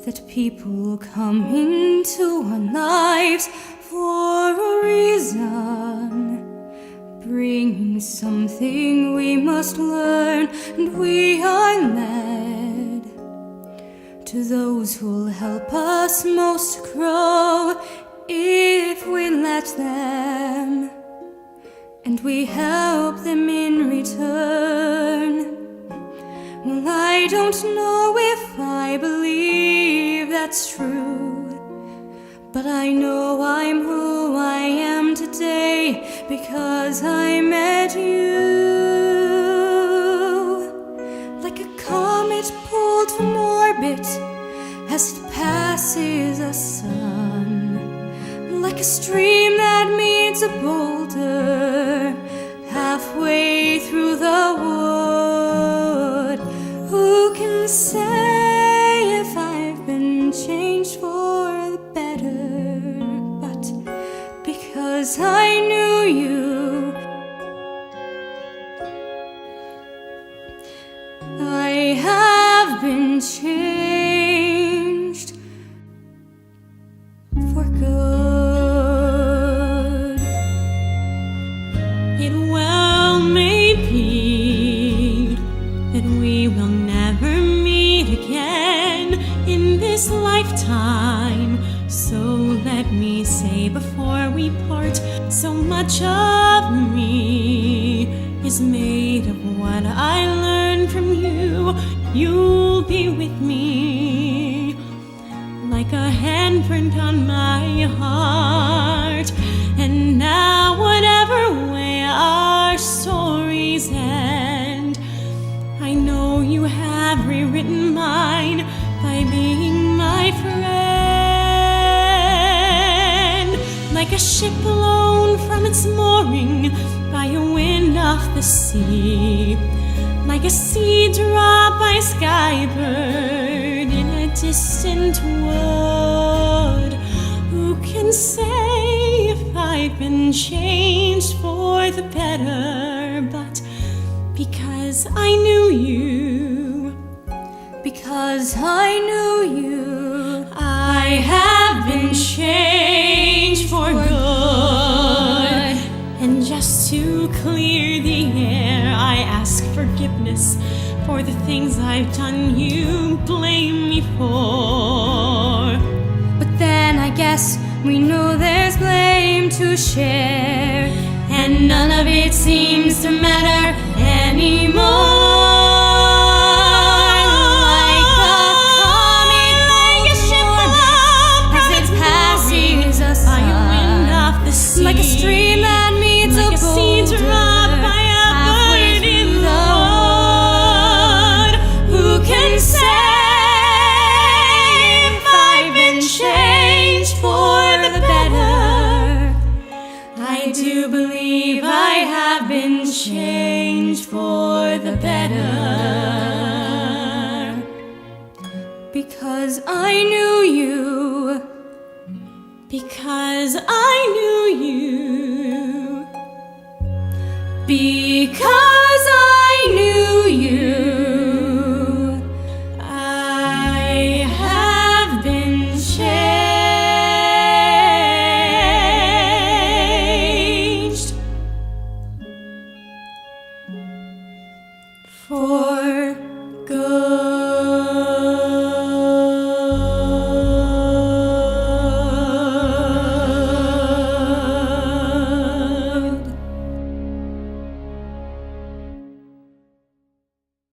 that people come into our lives for a reason, bringing something we must learn, and we are led to those who'll help us most grow if we let them, and we help them in return. Well, I don't know if I believe that's true, but I know I'm who I am today because I met you. Like a comet pulled from orbit as it passes a sun, like a stream that meets a boulder halfway through the wood. Who can say if I've been changed for the better? But because I knew you, I have been changed for good. It well may be that we will never meet again in this lifetime. So let me say before we part, so much of me is made of what I learned from you. You'll be with me like a handprint on my heart. And now whatever way our stories end, I know you have rewritten mine by being my friend. Like a ship blown from its mooring by a wind off the sea, like a seed dropped by a skybird in a distant wood. Who can say if I've been changed for the better? But because I knew you, because I knew you, I have been changed for good. And just to clear the air, I ask forgiveness for the things I've done you blame me for. but then I guess we know there's blame to share, and none of it seems to matter anymore. Like a stream that meets like a seed boulder dropped by a bird in the wood. Who can say if I've been changed for the better? I do believe I have been changed for the better. because I knew you. Because I knew you. Because